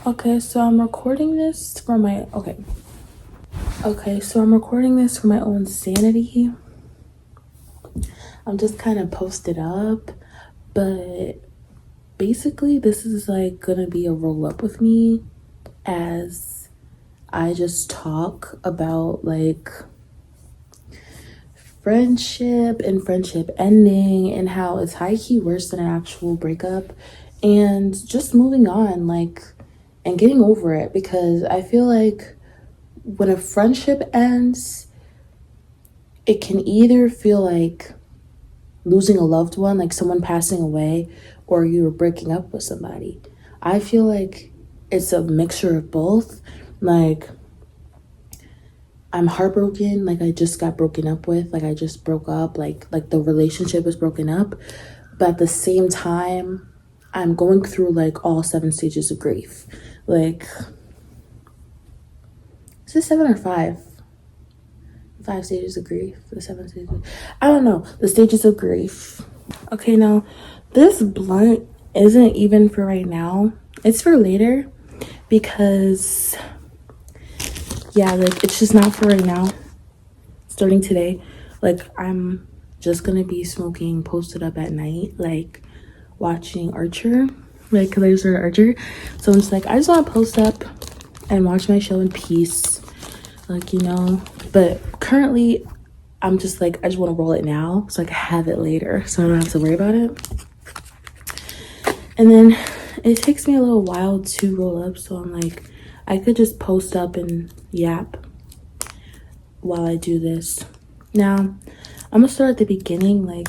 Okay, so I'm recording this for my so I'm recording this for my own sanity. I'm just kind of posted up, but basically this is like gonna be a roll up with me as I just talk about like friendship and friendship ending and how it's high key worse than an actual breakup and just moving on and getting over it, because I feel like when a friendship ends, it can either feel like losing a loved one, like someone passing away, or you were breaking up with somebody. I feel like it's a mixture of both. Like, I'm heartbroken, like I just got broken up with, like I just broke up, like the relationship is broken up. But at the same time, I'm going through like all 7 stages of grief. Like, is it 7 or 5? 5 stages of grief, the 7 stages. I don't know, the stages of grief. Okay, now this blunt isn't even for right now. It's for later because, yeah, like it's just not for right now. Starting today, like I'm just gonna be smoking posted up at night, like watching Archer, like there's our Archer. So I'm just like, I just want to post up and watch my show in peace, like, you know. But currently I'm just like, I just want to roll it now so I can have it later so I don't have to worry about it. And then it takes me a little while to roll up, so I'm like, I could just post up and yap while I do this. Now, I'm gonna start at the beginning. Like,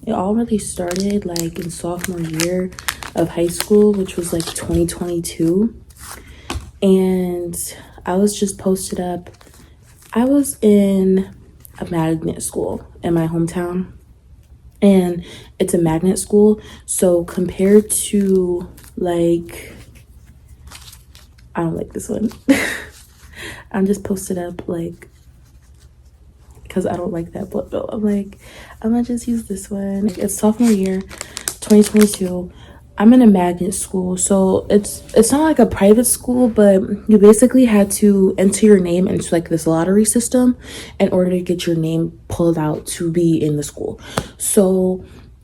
it all really started like in sophomore year of high school, which was like 2022. And I was just posted up. I was in a magnet school in my hometown, and it's a magnet school, so compared to like, I don't like this one. I'm just posted up like because I don't like that blood bill. I'm like, I'm gonna just use this one. It's sophomore year 2022. I'm in a magnet school, so it's not like a private school, but you basically had to enter your name into like this lottery system in order to get your name pulled out to be in the school. So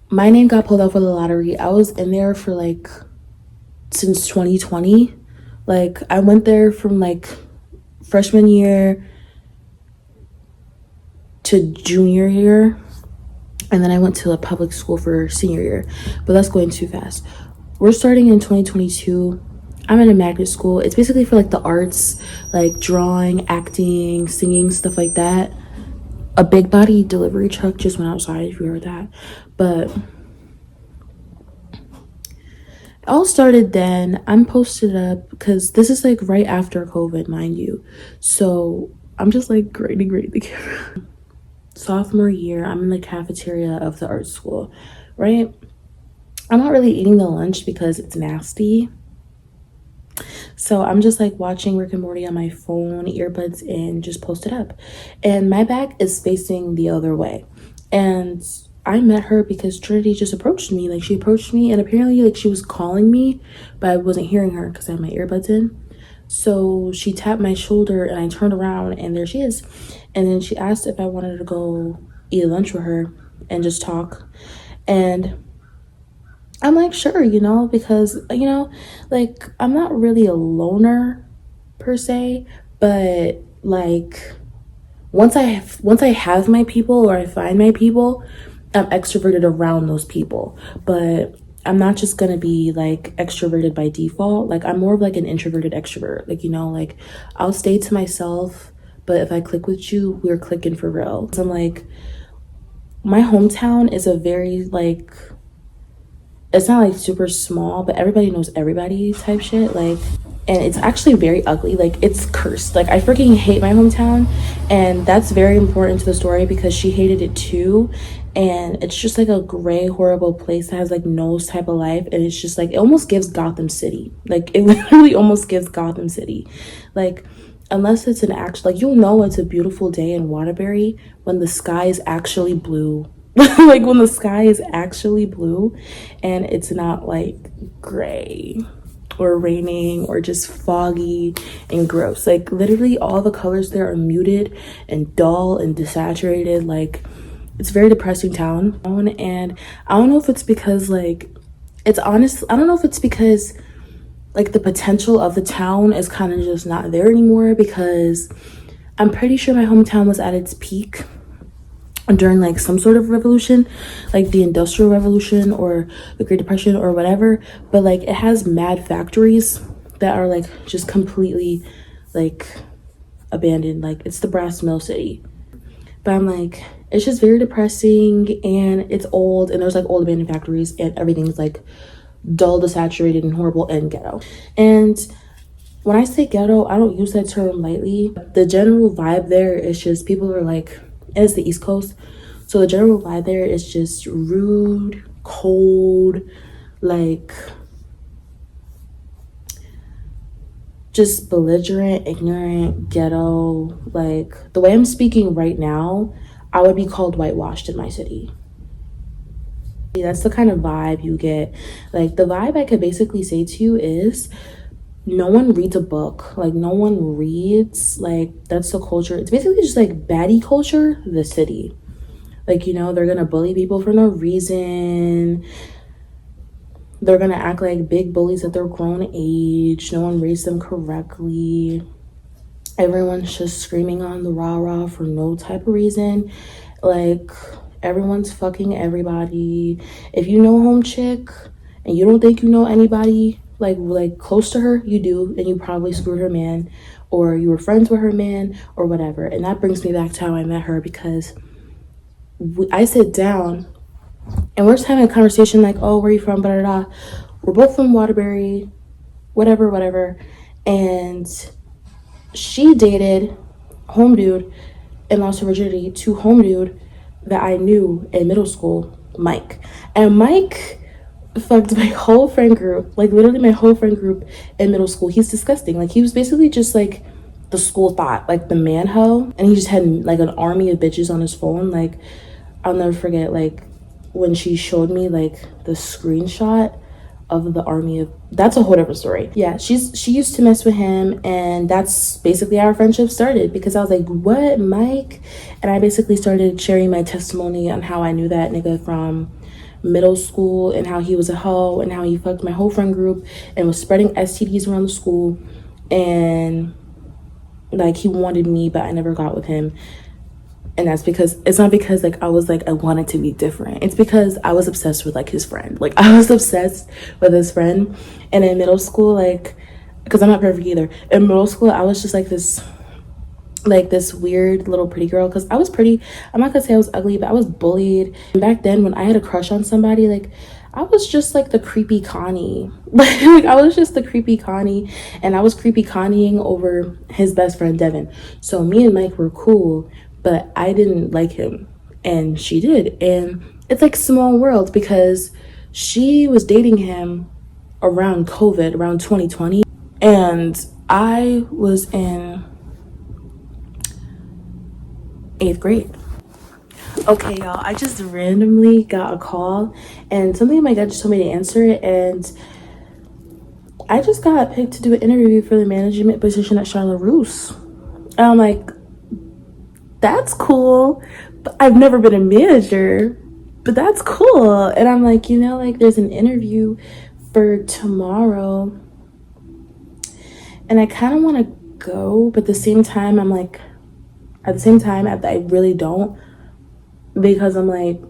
my name got pulled out for the lottery. I was in there for like since 2020. Like, I went there from like freshman year to junior year, and then I went to a public school for senior year, but that's going too fast. We're starting in 2022. I'm in a magnet school. It's basically for like the arts, like drawing, acting, singing, stuff like that. A big body delivery truck just went outside, if you heard that. But it all started then. I'm posted up because this is like right after COVID, mind you. So I'm just like great the camera. Sophomore year, I'm in the cafeteria of the art school, right? I'm not really eating the lunch because it's nasty. So I'm just like watching Rick and Morty on my phone, earbuds in, just posted up. And my back is facing the other way. And I met her because Trinity just approached me. Like, she approached me, and apparently like she was calling me, but I wasn't hearing her because I had my earbuds in. So she tapped my shoulder and I turned around and there she is. And then she asked if I wanted to go eat lunch with her and just talk. And I'm like, sure, you know, because, you know, like, I'm not really a loner per se, but like once I have my people, or I find my people, I'm extroverted around those people. But I'm not just gonna be like extroverted by default. Like, I'm more of like an introverted extrovert. Like, you know, like I'll stay to myself, but if I click with you, we're clicking for real. So I'm like, my hometown is a very like, it's not like super small, but everybody knows everybody type shit. Like, and it's actually very ugly. Like, it's cursed. Like, I freaking hate my hometown, and that's very important to the story because she hated it too. And it's just like a gray, horrible place that has like no type of life, and it's just like, it almost gives Gotham City. Like, it literally almost gives Gotham City. Like, unless it's an actual, like, you'll know it's a beautiful day in Waterbury when the sky is actually blue. Like, when the sky is actually blue and it's not like gray or raining or just foggy and gross. Like literally all the colors there are muted and dull and desaturated. Like it's a very depressing town. And I don't know if it's because like it's honest, I don't know if it's because like the potential of the town is kind of just not there anymore, because I'm pretty sure my hometown was at its peak during like some sort of revolution, like the Industrial Revolution or the Great Depression or whatever. But like it has mad factories that are like just completely like abandoned. Like it's the brass mill city. But I'm like, it's just very depressing, and it's old, and there's like old abandoned factories, and everything's like dull, desaturated, and horrible and ghetto. And when I say ghetto, I don't use that term lightly. The general vibe there is just people are like, and it's the East Coast, so the general vibe there is just rude, cold, like just belligerent, ignorant, ghetto. Like the way I'm speaking right now, I would be called whitewashed in my city. That's the kind of vibe you get. Like the vibe I could basically say to you is no one reads a book. Like no one reads. Like that's the culture. It's basically just like baddie culture, the city. Like, you know, they're gonna bully people for no reason. They're gonna act like big bullies at their grown age. No one raised them correctly. Everyone's just screaming on the rah-rah for no type of reason. Like everyone's fucking everybody. If you know home chick and you don't think you know anybody like close to her, you do, and you probably screwed her man, or you were friends with her man, or whatever. And that brings me back to how I met her, because I sit down and we're just having a conversation like, oh, where are you from, blah, blah, blah. We're both from Waterbury, whatever. And she dated home dude and lost her virginity to home dude that I knew in middle school, Mike. And Mike fucked my whole friend group, like literally my whole friend group in middle school. He's disgusting. Like he was basically just like the school thought, like the man hoe. And he just had like an army of bitches on his phone. Like I'll never forget like when she showed me like the screenshot of the army of, that's a whole different story. Yeah, she used to mess with him, and that's basically how our friendship started, because I was like, what, Mike? And I basically started sharing my testimony on how I knew that nigga from middle school, and how he was a hoe, and how he fucked my whole friend group and was spreading STDs around the school, and like he wanted me but I never got with him. And that's because it's not because like I was like I wanted to be different. It's because I was obsessed with like his friend. Like I was obsessed with his friend. And in middle school, like, because I'm not perfect either, in middle school I was just like this weird little pretty girl, because I was pretty. I'm not gonna say I was ugly, but I was bullied. And back then when I had a crush on somebody, like I was just like the creepy Connie. Like I was just the creepy Connie, and I was creepy Connieing over his best friend Devin. So me and Mike were cool, but I didn't like him and she did. And it's like small world, because she was dating him around COVID, around 2020, and I was in 8th grade. Okay, y'all, I just randomly got a call, and something in my gut just told me to answer it, and I just got picked to do an interview for the management position at Charlotte Russe. And I'm like, that's cool, but I've never been a manager, but that's cool. And I'm like, you know, like there's an interview for tomorrow, and I kind of want to go, but at the same time I'm like, at the same time I really don't, because I'm like,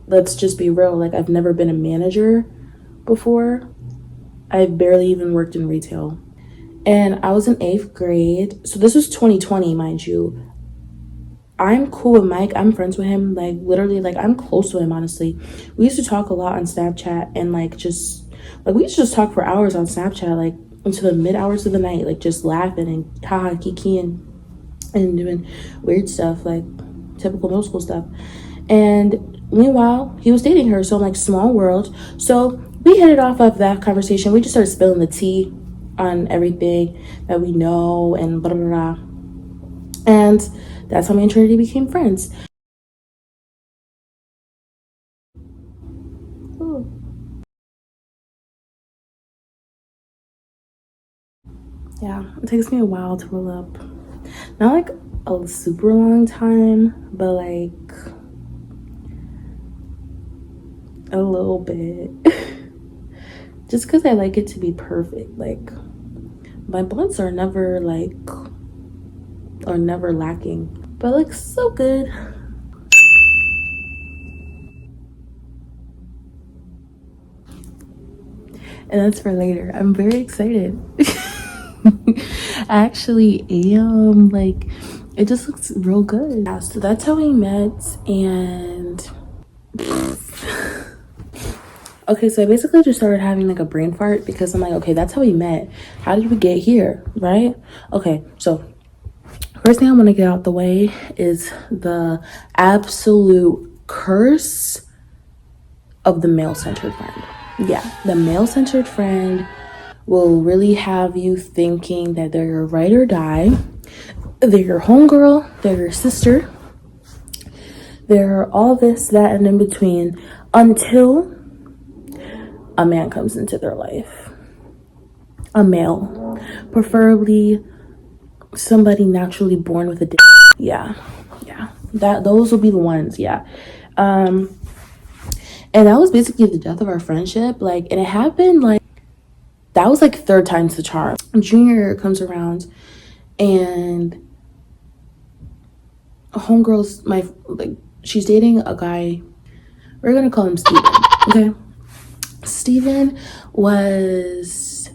let's just be real, like I've never been a manager before. I've barely even worked in retail. And I was in 8th grade, so this was 2020, mind you. I'm cool with Mike. I'm friends with him. Like literally, like I'm close to him, honestly. We used to talk a lot on Snapchat, and like just like we used to just talk for hours on Snapchat, like until the mid hours of the night, like just laughing and haha kiki and doing weird stuff, like typical middle school stuff. And meanwhile, he was dating her, so I'm like, small world. So we headed off of that conversation. We just started spilling the tea on everything that we know and blah blah blah. And that's how me and Trinity became friends. Ooh. Yeah, it takes me a while to roll up. Not like a super long time, but like a little bit. Just because I like it to be perfect. Like, my blunts are never lacking. But it looks so good. And that's for later. I'm very excited. I actually am. Like, it just looks real good. Yeah, so that's how we met. And okay, so I basically just started having like a brain fart because I'm like, okay, that's how we met. How did we get here, right? Okay, so first thing I want to get out the way is the absolute curse of the male-centered friend. Yeah, the male-centered friend will really have you thinking that they're your ride or die. They're your homegirl, they're your sister. They're all this, that, and in between until a man comes into their life. A male. Preferably somebody naturally born with a dick. Yeah. Those will be the ones, yeah. And that was basically the death of our friendship. Like, and it happened like, that was like third time's the charm. Junior year comes around and homegirl's she's dating a guy. We're gonna call him Steven, okay? Steven was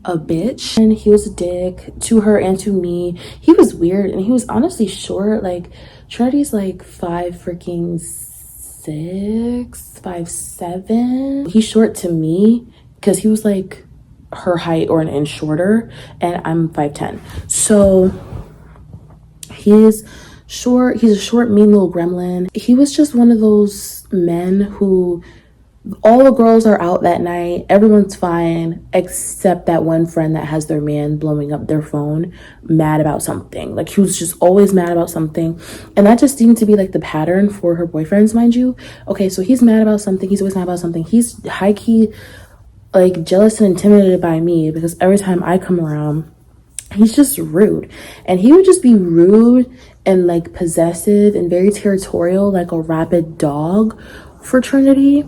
a bitch and he was a dick to her and to me. He was weird and he was honestly short. Like, Shorty's like 5'6", 5'7". He's short to me because he was like her height or an inch shorter, and I'm 5'10". So he's short. He's a short, mean little gremlin. He was just one of those men who, all the girls are out that night, everyone's fine except that one friend that has their man blowing up their phone, mad about something. Like, he was just always mad about something, and that just seemed to be like the pattern for her boyfriends, mind you. Okay, so he's mad about something, he's always mad about something. He's high-key like jealous and intimidated by me because every time I come around, he's just rude. And he would just be rude and like possessive and very territorial, like a rabid dog for Trinity.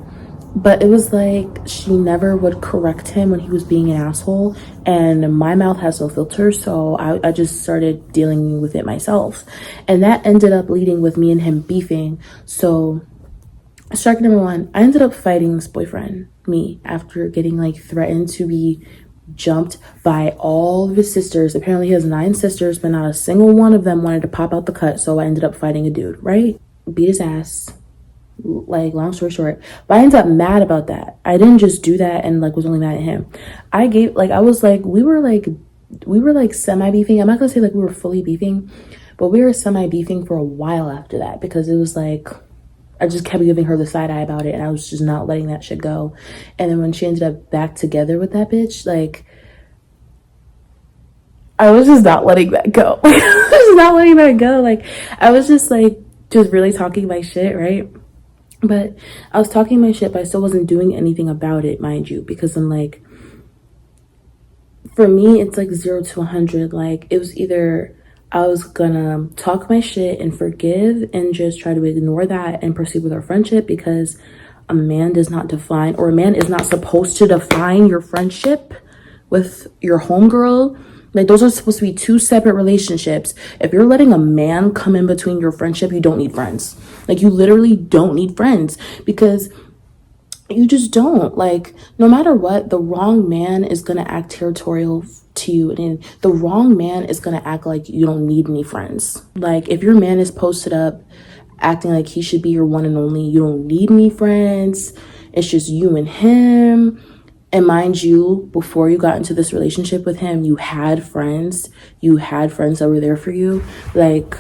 But it was like she never would correct him when he was being an asshole, and my mouth has no filter, so I just started dealing with it myself, and that ended up leading with me and him beefing. So strike number one, I ended up fighting this boyfriend, me, after getting like threatened to be jumped by all of his sisters. Apparently he has 9 sisters, but not a single one of them wanted to pop out the cut, so I ended up fighting a dude, right? Beat his ass. Like, long story short, but I ended up mad about that. I didn't just do that and like was only mad at him. We were like semi beefing. I'm not gonna say like we were fully beefing, but we were semi beefing for a while after that, because it was like I just kept giving her the side eye about it, and I was just not letting that shit go. And then when she ended up back together with that bitch, like, I was just not letting that go. I was not letting that go. Like, I was just like just really talking my shit, right? But I was talking my shit, but I still wasn't doing anything about it, mind you, because I'm like, for me, it's like 0 to 100. Like, it was either I was gonna talk my shit and forgive and just try to ignore that and proceed with our friendship, because a man does not define, or a man is not supposed to define your friendship with your homegirl. Like, those are supposed to be 2 separate relationships. If you're letting a man come in between your friendship, you don't need friends. Like, you literally don't need friends, because you just don't. Like, no matter what, the wrong man is gonna act territorial to you, and the wrong man is gonna act like you don't need any friends. Like, if your man is posted up acting like he should be your one and only, you don't need any friends, it's just you and him. And mind you, before you got into this relationship with him, you had friends that were there for you. Like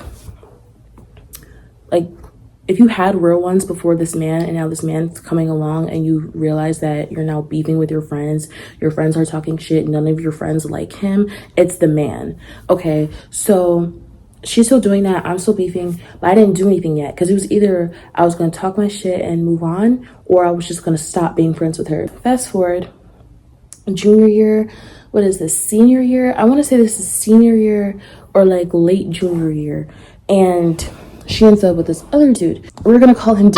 if you had real ones before this man, and now this man's coming along and you realize that you're now beefing with your friends are talking shit, none of your friends like him, it's the man. Okay, so she's still doing that, I'm still beefing, but I didn't do anything yet, because it was either I was going to talk my shit and move on, or I was just going to stop being friends with her. Fast forward, junior year. What is this, senior year? I want to say this is senior year or like late junior year. And she ends up with this other dude. We're gonna call him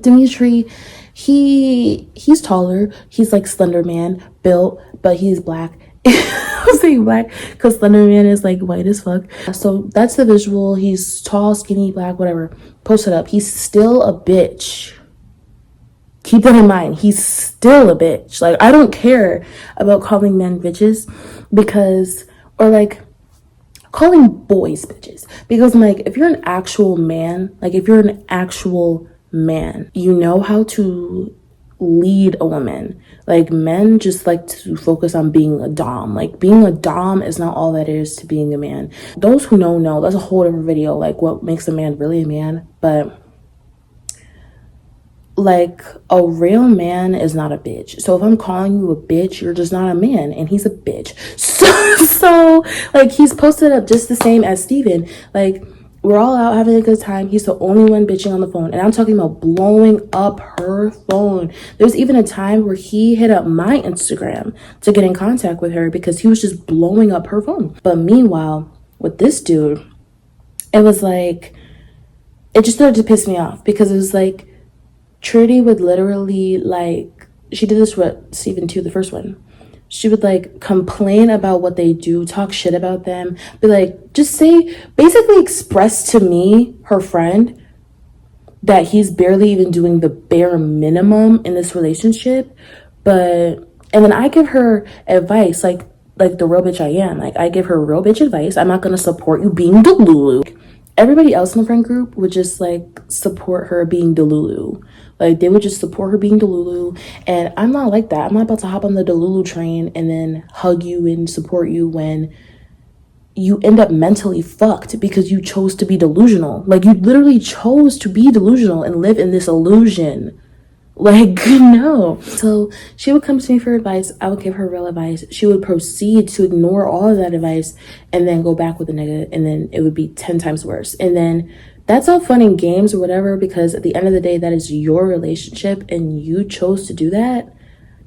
Dimitri. He's taller. He's like Slender Man built, but he's black. I'm saying black because Slender Man is like white as fuck. So that's the visual. He's tall, skinny, black, whatever. Post it up. He's still a bitch. Keep that in mind. He's still a bitch. Like, I don't care about calling men bitches because, or like calling boys bitches, because I'm like, if you're an actual man, like if you're an actual man, you know how to lead a woman. Like, men just like to focus on being a dom. Like, being a dom is not all that is to being a man. Those who know, that's a whole different video, like what makes a man really a man. But like, a real man is not a bitch. So if I'm calling you a bitch, you're just not a man, and he's a bitch. So like, he's posted up just the same as Steven. Like, we're all out having a good time. He's the only one bitching on the phone, and I'm talking about blowing up her phone. There's even a time where he hit up my Instagram to get in contact with her because he was just blowing up her phone. But meanwhile, with this dude, it was like, it just started to piss me off because it was like, Trudy would literally, like, she did this with Steven too, the first one. She would like complain about what they do, talk shit about them, be like, just say, basically express to me, her friend, that he's barely even doing the bare minimum in this relationship. But, and then I give her advice, like the real bitch I am. Like, I give her real bitch advice. I'm not gonna support you being Delulu. Everybody else in the friend group would just like support her being Delulu. Like, they would just support her being Delulu. And I'm not like that. I'm not about to hop on the Delulu train and then hug you and support you when you end up mentally fucked because you chose to be delusional. Like, you literally chose to be delusional and live in this illusion. Like, no. So she would come to me for advice. I would give her real advice. She would proceed to ignore all of that advice and then go back with the nigga, and then it would be 10 times worse. And then that's all fun and games or whatever, because at the end of the day, that is your relationship and you chose to do that.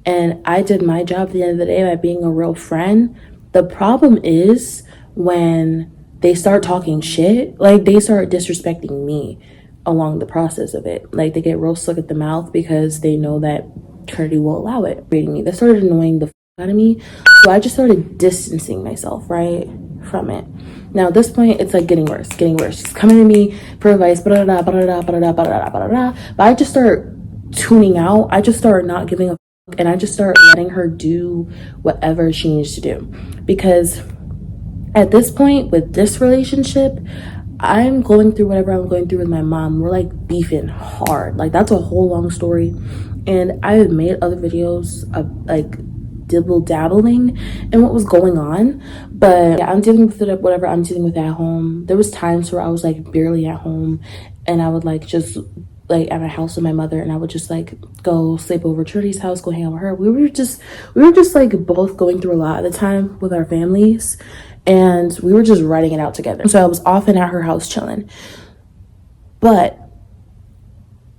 And I did my job at the end of the day by being a real friend. The problem is when they start talking shit, like they start disrespecting me along the process of it. Like, they get real slick at the mouth because they know that Trinity will allow it. Rating me. That started annoying the out of me. So I just started distancing myself, right, from it. Now at this point, it's like getting worse. She's coming to me for advice, but I just start tuning out. I just start not giving a fuck, and I just start letting her do whatever she needs to do. Because at this point with this relationship, I'm going through whatever I'm going through with my mom. We're like beefing hard. Like, that's a whole long story. And I have made other videos of like dibble dabbling in what was going on. But yeah, I'm dealing with it, whatever I'm dealing with at home. There was times where I was like barely at home, and I would like just like at my house with my mother, and I would just like go sleep over Trinity's house, go hang out with her. We were just like both going through a lot at the time with our families, and we were just writing it out together. So I was often at her house chilling. But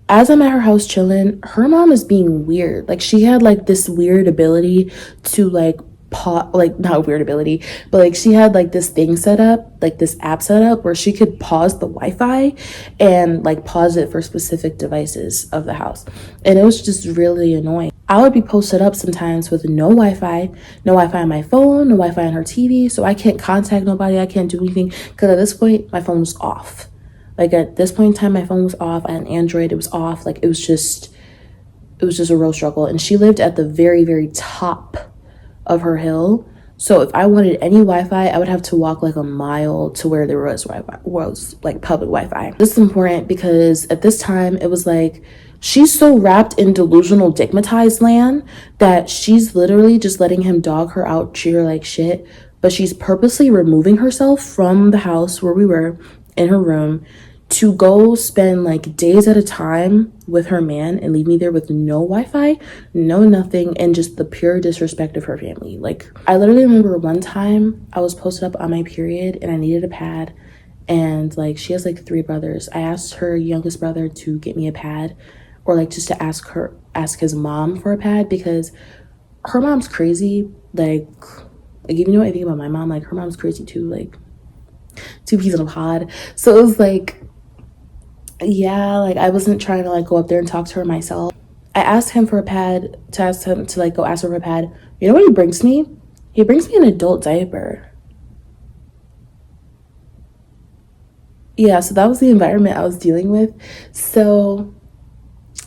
as I'm at her house chilling, her mom is being weird. Like, she had like this weird ability to like like, not weird ability, but like she had like this thing set up, like this app set up where she could pause the Wi-Fi and like pause it for specific devices of the house. And it was just really annoying. I would be posted up sometimes with no Wi-Fi on my phone, no Wi-Fi on her TV, so I can't contact nobody, I can't do anything, because at this point my phone was off. Like, at this point in time, my phone was off. I had an Android, it was off. Like, it was just a real struggle. And she lived at the very, very top of her hill. So if I wanted any Wi-Fi, I would have to walk like a mile to where there was Wi-Fi, was like public Wi-Fi. This is important because at this time, it was like, she's so wrapped in delusional digmatized land that she's literally just letting him dog her out, treat her like shit. But she's purposely removing herself from the house where we were, in her room, to go spend like days at a time with her man and leave me there with no Wi-Fi, no nothing, and just the pure disrespect of her family. Like, I literally remember one time I was posted up on my period and I needed a pad, and like, she has like 3 brothers. I asked her youngest brother to get me a pad, or like just to ask his mom for a pad, because her mom's crazy. Like even though I think about my mom, like her mom's crazy too. Like two peas in a pod. So it was like, yeah, like I wasn't trying to like go up there and talk to her myself. I asked him for a pad, to ask him to like go ask her for a pad. You know what he brings me? He brings me an adult diaper. Yeah, so that was the environment I was dealing with. So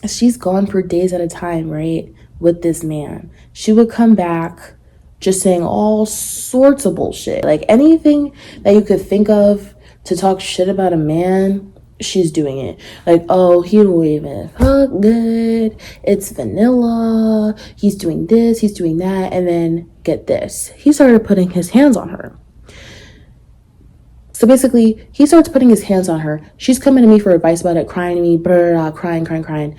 she's gone for days at a time, right? With this man. She would come back just saying all sorts of bullshit. Like anything that you could think of to talk shit about a man, she's doing it. Like, oh, he don't even fuck good. It's vanilla. He's doing this, he's doing that. And then get this. He started putting his hands on her. So basically, he starts putting his hands on her. She's coming to me for advice about it, crying to me, blah, blah, blah, crying.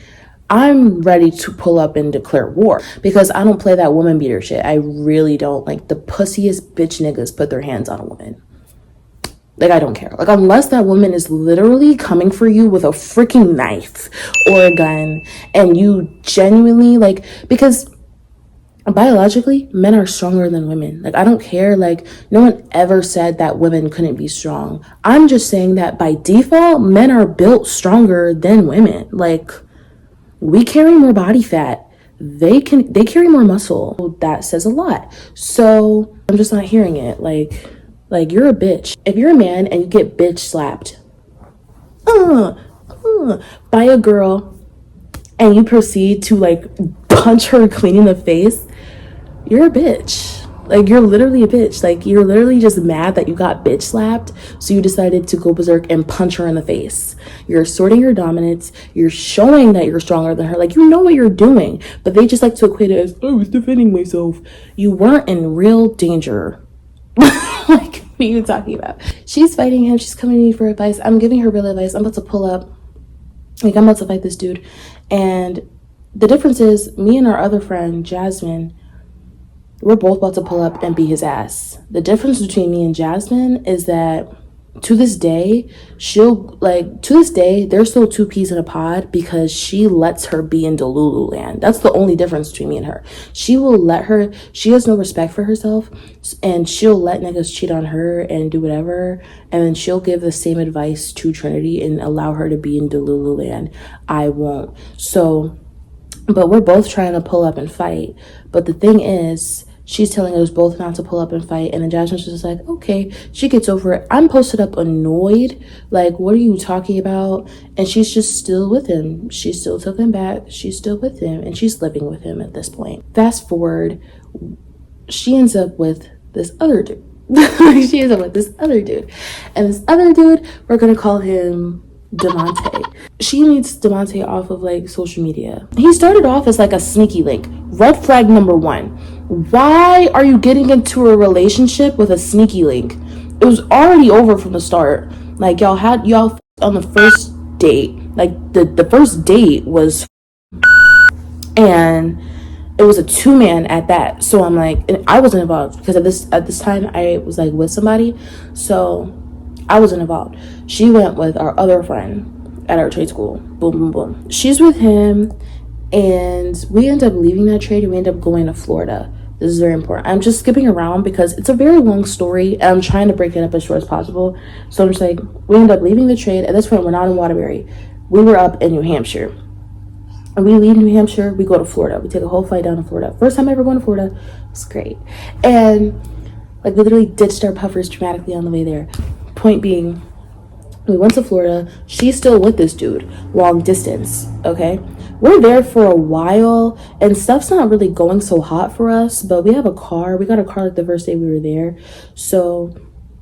I'm ready to pull up and declare war because I don't play that woman beater shit. I really don't. Like, the pussiest bitch niggas put their hands on a woman. Like, I don't care. Like, unless that woman is literally coming for you with a freaking knife or a gun and you genuinely, like, because biologically, men are stronger than women. Like, I don't care. Like, no one ever said that women couldn't be strong. I'm just saying that by default, men are built stronger than women. Like, we carry more body fat. They carry more muscle. That says a lot. So I'm just not hearing it. Like you're a bitch. If you're a man and you get bitch slapped by a girl and you proceed to like punch her clean in the face, you're a bitch. Like, you're literally a bitch. Like, you're literally just mad that you got bitch slapped, so you decided to go berserk and punch her in the face. You're asserting your dominance. You're showing that you're stronger than her. Like, you know what you're doing, but they just like to equate it as, oh, I was defending myself. You weren't in real danger. Like, what are you talking about? She's fighting him. She's coming to me for advice. I'm giving her real advice. I'm about to pull up. Like, I'm about to fight this dude. And the difference is, me and our other friend, Jasmine, we're both about to pull up and beat his ass. The difference between me and Jasmine is that to this day, there's still two peas in a pod because she lets her be in Delulu land. That's the only difference between me and her. She has no respect for herself, and she'll let niggas cheat on her and do whatever, and then she'll give the same advice to Trinity and allow her to be in Delulu land. I won't. So, but we're both trying to pull up and fight. But the thing is, she's telling us both not to pull up and fight. And then Jasmine's just like, okay. She gets over it. I'm posted up annoyed. Like, what are you talking about? And she's just still with him. She still took him back. She's still with him. And she's living with him at this point. Fast forward, she ends up with this other dude. And this other dude, we're going to call him Demonte. She meets Demonte off of like social media. He started off as like a sneaky link. Red flag number 1. Why are you getting into a relationship with a sneaky link? It was already over from the start. Like, y'all on the first date. Like, the first date was, and it was a 2-man at that. So I'm like, and I wasn't involved because at this time I was like with somebody, so I wasn't involved. She went with our other friend at our trade school. Boom, boom, boom. She's with him, and we end up leaving that trade and we end up going to Florida. This is very important. I'm just skipping around because it's a very long story and I'm trying to break it up as short as possible. So I'm just like, we end up leaving the trade. At this point, we're not in Waterbury. We were up in New Hampshire. And we leave New Hampshire, we go to Florida. We take a whole flight down to Florida. First time ever going to Florida. It's great. And like, we literally ditched our puffers dramatically on the way there. Point being, we went to Florida. She's still with this dude, long distance, okay? We're there for a while, and stuff's not really going so hot for us, but we have a car. We got a car like the first day we were there. So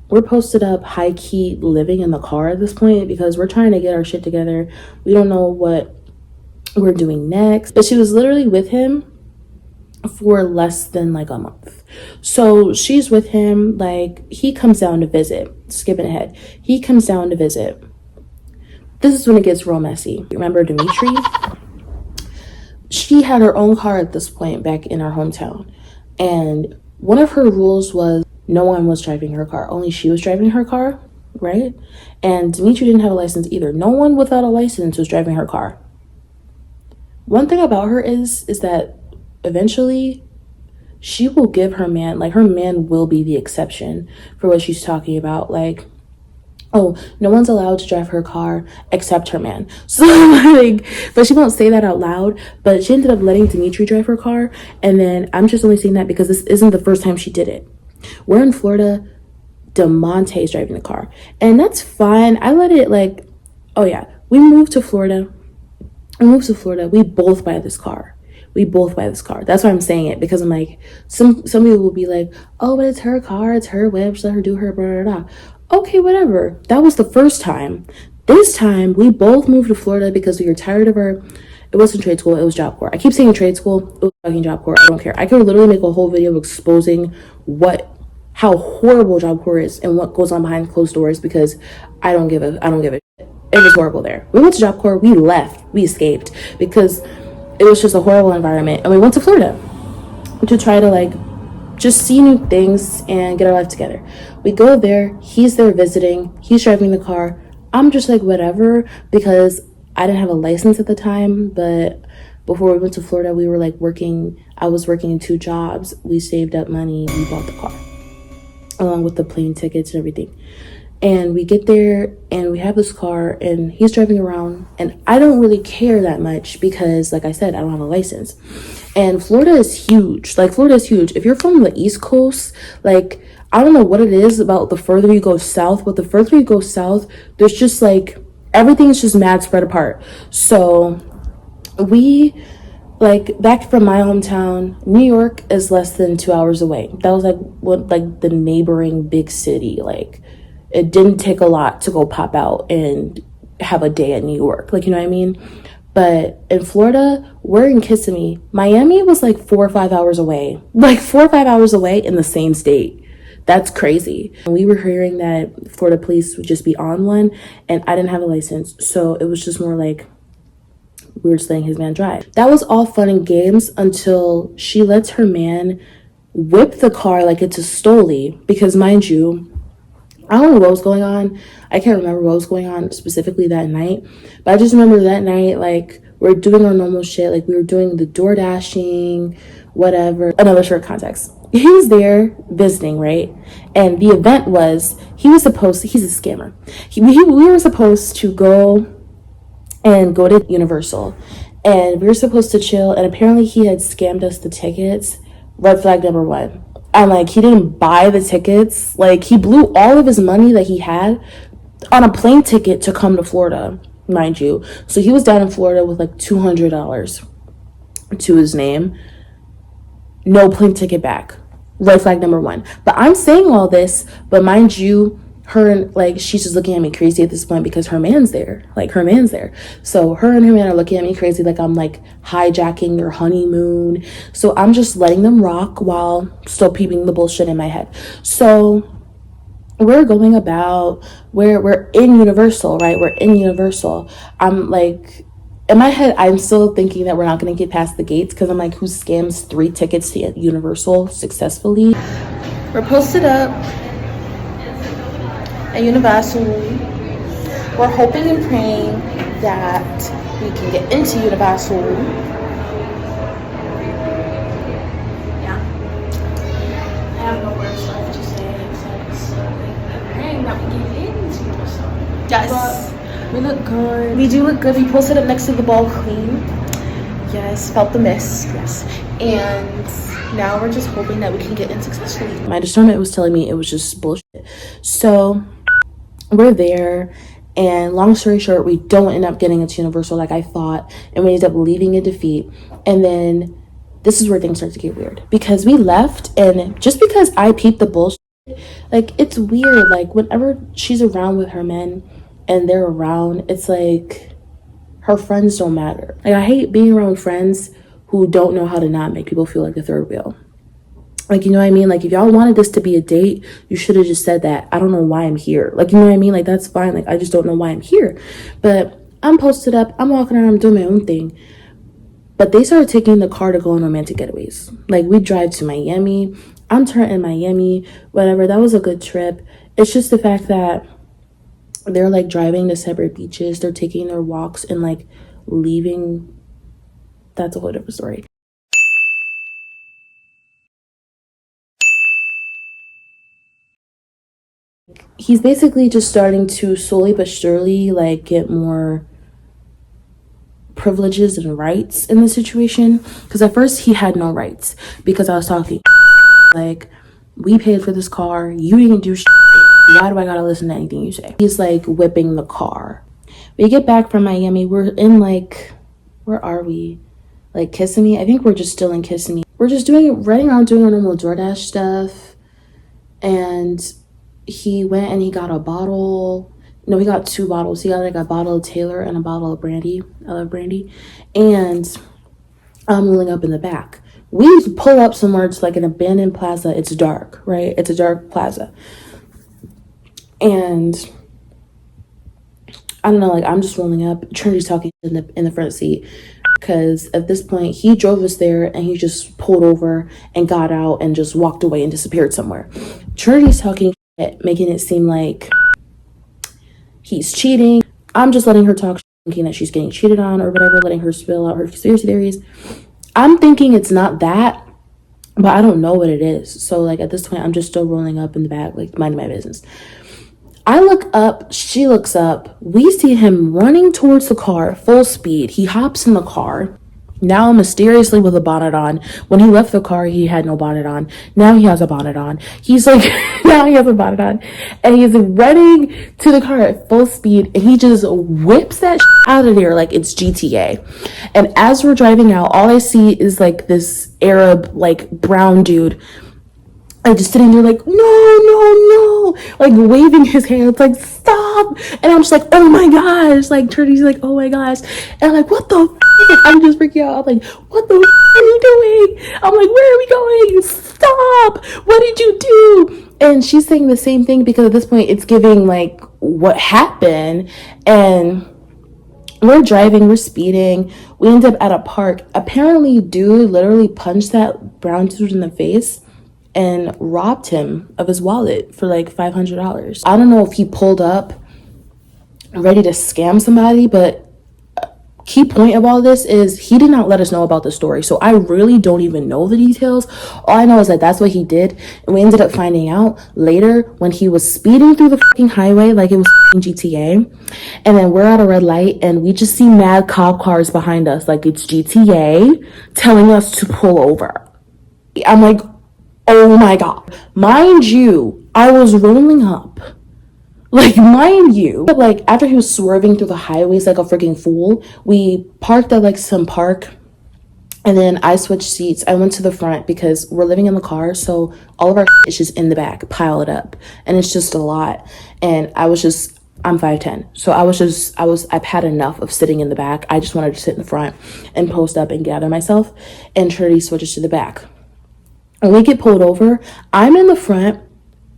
we're posted up high-key living in the car at this point because we're trying to get our shit together. We don't know what we're doing next. But she was literally with him for less than like a month. So she's with him, like, he comes down to visit. Skipping ahead, he comes down to visit. This is when it gets real messy. Remember Dimitri? She had her own car at this point back in our hometown, and one of her rules was no one was driving her car, only she was driving her car, right? And Dimitri didn't have a license either. No one without a license was driving her car. One thing about her is that eventually she will give her man, like, her man will be the exception for what she's talking about. Like, oh, no one's allowed to drive her car except her man. So, like, but she won't say that out loud. But she ended up letting Dimitri drive her car. And then I'm just only saying that because this isn't the first time she did it. We're in Florida. DeMonte's driving the car. And that's fine. I let it, like, oh yeah, we moved to Florida. We both buy this car. That's why I'm saying it, because I'm like, some people will be like, oh, but it's her car, it's her whip, let her do her blah blah blah. Okay, whatever. That was the first time. This time we both moved to Florida because we were tired of our, it wasn't trade school, it was Job Corps. I keep saying trade school, it was fucking Job Corps. I don't care. I could literally make a whole video exposing how horrible Job Corps is and what goes on behind closed doors, because I don't give a shit. It was horrible there. We went to Job Corps, we left, we escaped because it was just a horrible environment. And we went to Florida to try to, like, just see new things and get our life together. We go there, he's there visiting, he's driving the car. I'm just like, whatever, because I didn't have a license at the time. But before we went to Florida, we were like I was working 2 jobs. We saved up money, we bought the car along with the plane tickets and everything. And we get there and we have this car and he's driving around, and I don't really care that much because, like I said, I don't have a license. And Florida is huge. If you're from the East Coast, like, I don't know what it is about the further you go south, but the further you go south, there's just like, everything's just mad spread apart. So we, like, back from my hometown, New York is less than 2 hours away. That was like the neighboring big city. Like, it didn't take a lot to go pop out and have a day at New York. Like, you know what I mean? But in Florida, we're in Kissimmee. Miami was like 4 or 5 hours away. Like 4 or 5 hours away in the same state. That's crazy. We were hearing that Florida police would just be on one, and I didn't have a license. So it was just more like, we were just letting his man drive. That was all fun and games until she lets her man whip the car like it's a stoley. Because, mind you, I don't know what was going on. I can't remember what was going on specifically that night. But I just remember that night, like, we're doing our normal shit. Like, we were doing the door dashing, whatever. Another short context. He was there visiting, right? And the event was, he's a scammer. We were supposed to go to Universal. And we were supposed to chill. And apparently he had scammed us the tickets. Red flag number 1. And, like, he didn't buy the tickets. Like, he blew all of his money that he had on a plane ticket to come to Florida, mind you. So he was down in Florida with like $200 to his name. No plane ticket back. Red flag number 1. But I'm saying all this, but mind you, she's just looking at me crazy at this point because her man's there. So her and her man are looking at me crazy like I'm, like, hijacking their honeymoon. So I'm just letting them rock while still peeping the bullshit in my head. So we're going about, we're in Universal, right? We're in Universal. I'm like, in my head, I'm still thinking that we're not going to get past the gates because I'm like, who scams 3 tickets to Universal successfully? We're posted up at Universal. We're hoping and praying that we can get into Universal. Yeah. I have no words left to say except praying that we get into Universal. Yes. But we look good. We do look good. We posted up next to the ball queen. Yes. Felt the mist. Yes. And now we're just hoping that we can get in successfully. My discernment was telling me it was just bullshit. So we're there, and long story short, we don't end up getting into Universal like I thought, and we end up leaving in defeat. And then this is where things start to get weird, because we left, and just because I peeped the bullshit, like, it's weird. Like, whenever she's around with her men and they're around, it's like her friends don't matter. Like, I hate being around friends who don't know how to not make people feel like the third wheel. Like, you know what I mean? Like, if y'all wanted this to be a date, you should have just said that. I don't know why I'm here. Like, you know what I mean? Like, that's fine. Like, I just don't know why I'm here. But I'm posted up. I'm walking around. I'm doing my own thing. But they started taking the car to go on romantic getaways. Like, we drive to Miami. I'm turning in Miami. Whatever. That was a good trip. It's just the fact that they're, like, driving to separate beaches. They're taking their walks and, like, leaving. That's a whole different story. he's basically just starting to slowly but surely like get more privileges and rights in the situation, because at first he had no rights because I was talking like, we paid for this car, you didn't do shit. Why do I gotta listen to anything you say? He's like whipping the car. We get back from Miami, we're in like, where are we, like Kissimmee? I think we're just still in Kissimmee. We're just running around doing our normal DoorDash stuff, and he went and he got a bottle. No, he got 2 bottles. He got like a bottle of Taylor and a bottle of brandy. I love brandy. And I'm rolling up in the back. We pull up somewhere to like an abandoned plaza. It's dark, right? It's a dark plaza. And I don't know, like I'm just rolling up. Trinity's talking in the front seat, because at this point he drove us there and he just pulled over and got out and just walked away and disappeared somewhere. Trinity's talking shit, making it seem like he's cheating. I'm just letting her talk, thinking that she's getting cheated on or whatever, letting her spill out her conspiracy theories. I'm thinking it's not that, but I don't know what it is. So like at this point, I'm just still rolling up in the back, like minding my business. I look up, she looks up. We see him running towards the car, full speed. He hops in the car. Now mysteriously with a bonnet on. When he left the car, he had no bonnet on. Now he has a bonnet on. He's like, now he has a bonnet on. And he's running to the car at full speed. And he just whips that out of there like it's GTA. And as we're driving out, all I see is like this Arab, like brown dude, like just sitting there like, no, like waving his hands like, stop. And I'm just like, oh my gosh, like Trinity's like, oh my gosh. And I'm like, what the f-? I'm just freaking out. I'm like, what the f- are you doing? I'm like, where are we going? Stop. What did you do? And she's saying the same thing, because at this point it's giving like what happened. And we're driving, we're speeding. We end up at a park. Apparently dude literally punched that brown dude in the face and robbed him of his wallet for like $500. I don't know if he pulled up ready to scam somebody, but key point of all this is he did not let us know about the story. So I really don't even know the details. All I know is that that's what he did. And we ended up finding out later when he was speeding through the fucking highway like it was GTA. And then we're at a red light and we just see mad cop cars behind us like it's GTA telling us to pull over. I'm like, oh my God. Mind you, I was rolling up. Like, mind you, like after he was swerving through the highways like a freaking fool, we parked at like some park, and then I switched seats. I went to the front because we're living in the car, so all of our is just in the back, piled up, and it's just a lot. And I'm 5'10", so I've had enough of sitting in the back. I just wanted to sit in the front and post up and gather myself, and Trinity switches to the back. When we get pulled over, I'm in the front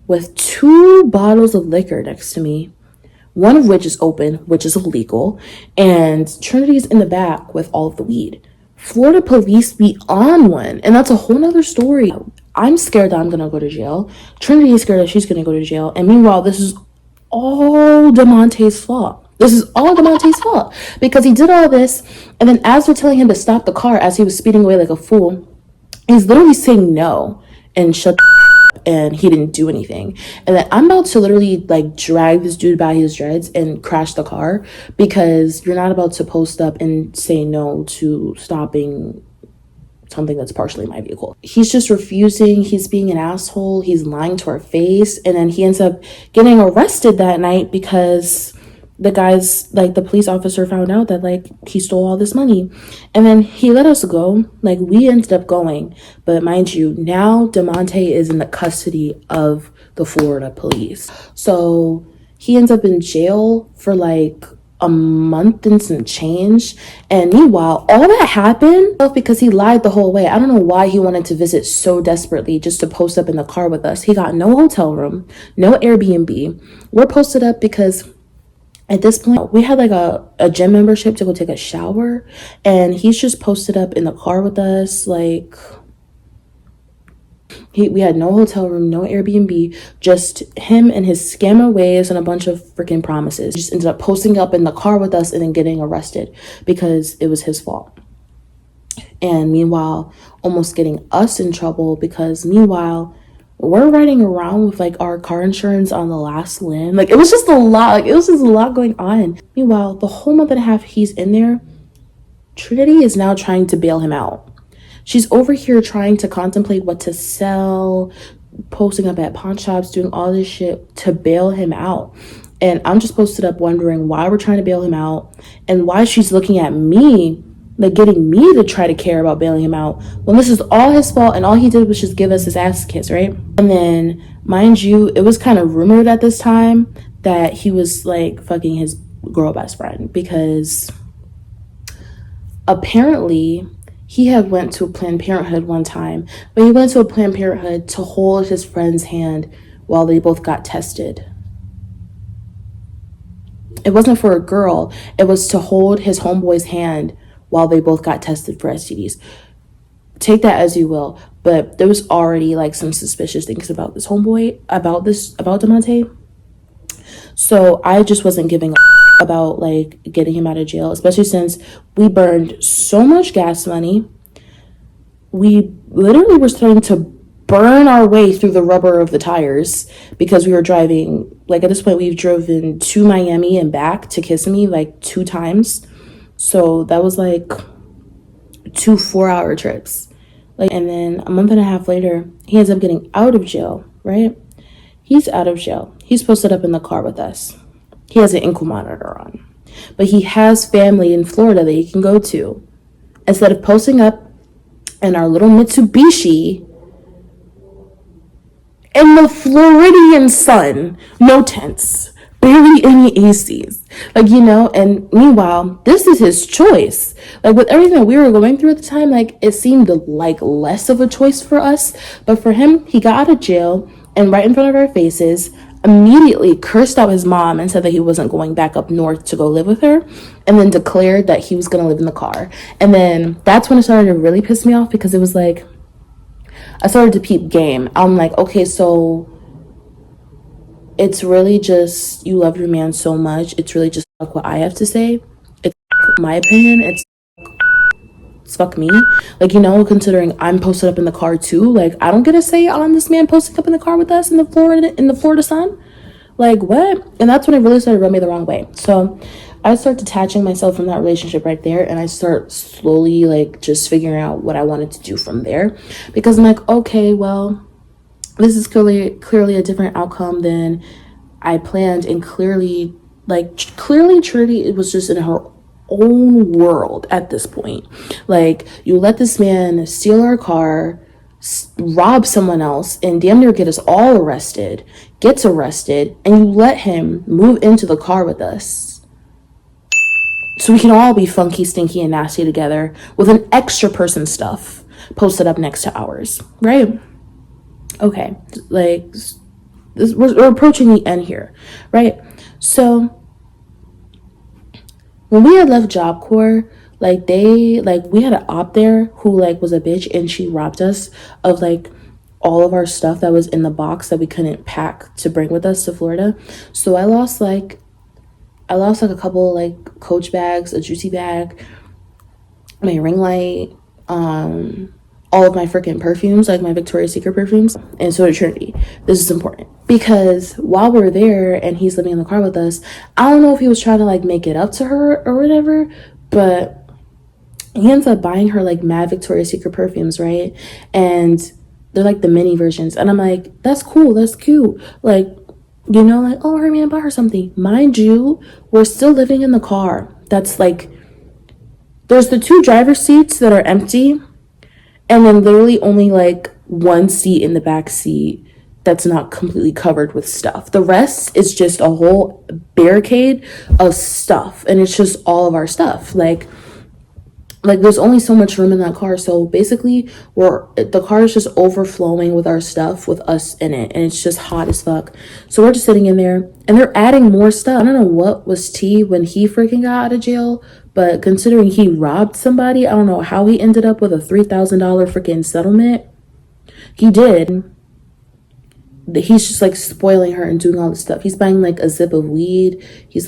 with 2 bottles of liquor next to me, one of which is open, which is illegal, and Trinity's in the back with all of the weed. Florida police be on one, and that's a whole nother story. I'm scared that I'm gonna go to jail. Trinity is scared that she's gonna go to jail, and meanwhile, this is all DeMonte's fault. This is all DeMonte's fault, because he did all this, and then as we're telling him to stop the car as he was speeding away like a fool, he's literally saying no and shut and he didn't do anything. And then I'm about to literally like drag this dude by his dreads and crash the car, because you're not about to post up and say no to stopping something that's partially my vehicle. He's just refusing. He's being an asshole. He's lying to our face. And then he ends up getting arrested that night because the guys, like the police officer, found out that like he stole all this money. And then he let us go. Like we ended up going, but mind you, now DeMonte is in the custody of the Florida police, so he ends up in jail for like a month and some change. And meanwhile, all that happened because he lied the whole way. I don't know why he wanted to visit so desperately just to post up in the car with us. He got no hotel room, no Airbnb. We're posted up because at this point, we had like a gym membership to go take a shower, and he's just posted up in the car with us. Like, we had no hotel room, no Airbnb, just him and his scammer ways and a bunch of freaking promises. He just ended up posting up in the car with us and then getting arrested because it was his fault. And meanwhile, almost getting us in trouble because meanwhile, we're riding around with like our car insurance on the last limb. Like it was just a lot. Like it was just a lot going on. Meanwhile, the whole month and a half he's in there, Trinity is now trying to bail him out. She's over here trying to contemplate what to sell, posting up at pawn shops, doing all this shit to bail him out. And I'm just posted up wondering why we're trying to bail him out and why she's looking at me, like getting me to try to care about bailing him out when this is all his fault and all he did was just give us his ass kiss, right? And then, mind you, it was kind of rumored at this time that he was like fucking his girl best friend because apparently he had went to a Planned Parenthood one time, but he went to a Planned Parenthood to hold his friend's hand while they both got tested. It wasn't for a girl. It was to hold his homeboy's hand while they both got tested for STDs. Take that as you will, but there was already like some suspicious things about this homeboy, about DeMonte. So I just wasn't giving a about like getting him out of jail, especially since we burned so much gas money. We literally were starting to burn our way through the rubber of the tires because we were driving, like at this point we've driven to Miami and back to Kissimmee like 2 times. So that was like 2 4-hour trips. Like, and then a month and a half later, he ends up getting out of jail, right? He's out of jail. He's posted up in the car with us. He has an ankle monitor on. But he has family in Florida that he can go to. Instead of posting up in our little Mitsubishi in the Floridian sun, no tents, barely any ACs. Like, you know, and meanwhile, this is his choice. Like, with everything that we were going through at the time, like, it seemed like less of a choice for us. But for him, he got out of jail and right in front of our faces, immediately cursed out his mom and said that he wasn't going back up north to go live with her, and then declared that he was going to live in the car. And then that's when it started to really piss me off because it was like, I started to peep game. I'm like, okay, so it's really just you love your man so much. It's really just what I have to say. It's my opinion. It's fuck me. Like, you know, considering I'm posted up in the car too. Like, I don't get a say on this man posting up in the car with us in the Florida sun. Like, what? And that's when it really started to rub me the wrong way. So I start detaching myself from that relationship right there, and I start slowly like just figuring out what I wanted to do from there, because I'm like, okay, well, this is clearly a different outcome than I planned, and clearly Trinity, it was just in her own world at this point. Like, you let this man steal our car, rob someone else, and damn near get us all arrested, gets arrested, and you let him move into the car with us so we can all be funky, stinky, and nasty together with an extra person's stuff posted up next to ours, right? Okay, like we're approaching the end here, right? So when we had left Job Corps, like we had an op there who like was a bitch, and she robbed us of like all of our stuff that was in the box that we couldn't pack to bring with us to Florida. So I lost like a couple like Coach bags, a Juicy bag, my ring light, all of my freaking perfumes, like my Victoria's Secret perfumes, and so did Trinity. This is important because while we're there and he's living in the car with us, I don't know if he was trying to like make it up to her or whatever, but he ends up buying her like mad Victoria's Secret perfumes, right? And they're like the mini versions, and I'm like, that's cool, that's cute, like, you know, like, oh, her man bought her something. Mind you, we're still living in the car. That's like, there's the 2 driver's seats that are empty, and then literally only like 1 seat in the back seat that's not completely covered with stuff. The rest is just a whole barricade of stuff, and it's just all of our stuff. Like there's only so much room in that car, so basically the car is just overflowing with our stuff with us in it, and it's just hot as fuck. So we're just sitting in there, and they're adding more stuff. I don't know what was tea when he freaking got out of jail, but considering he robbed somebody, I don't know how he ended up with a $3,000 freaking settlement. He did. He's just like spoiling her and doing all this stuff. He's buying like a zip of weed. He's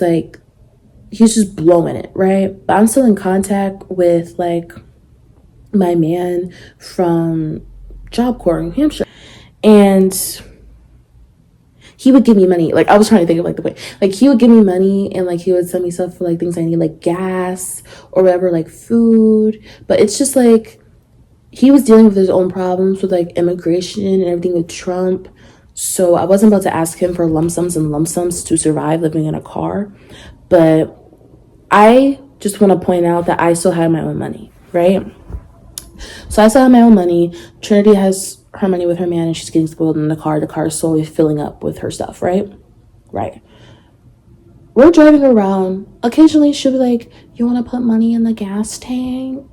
just blowing it, right? But I'm still in contact with like my man from Job Corps in New Hampshire. And he would give me money. Like, I was trying to think of like the way, like, he would give me money and like he would send me stuff for like things I need, like gas or whatever, like food. But it's just like he was dealing with his own problems with like immigration and everything with Trump. So I wasn't about to ask him for lump sums and lump sums to survive living in a car. But I just want to point out that I still had my own money, right? So I still have my own money. Trinity has her money with her man and she's getting spoiled in the car. The car is slowly filling up with her stuff, right? Right. We're driving around. Occasionally she'll be like, you want to put money in the gas tank?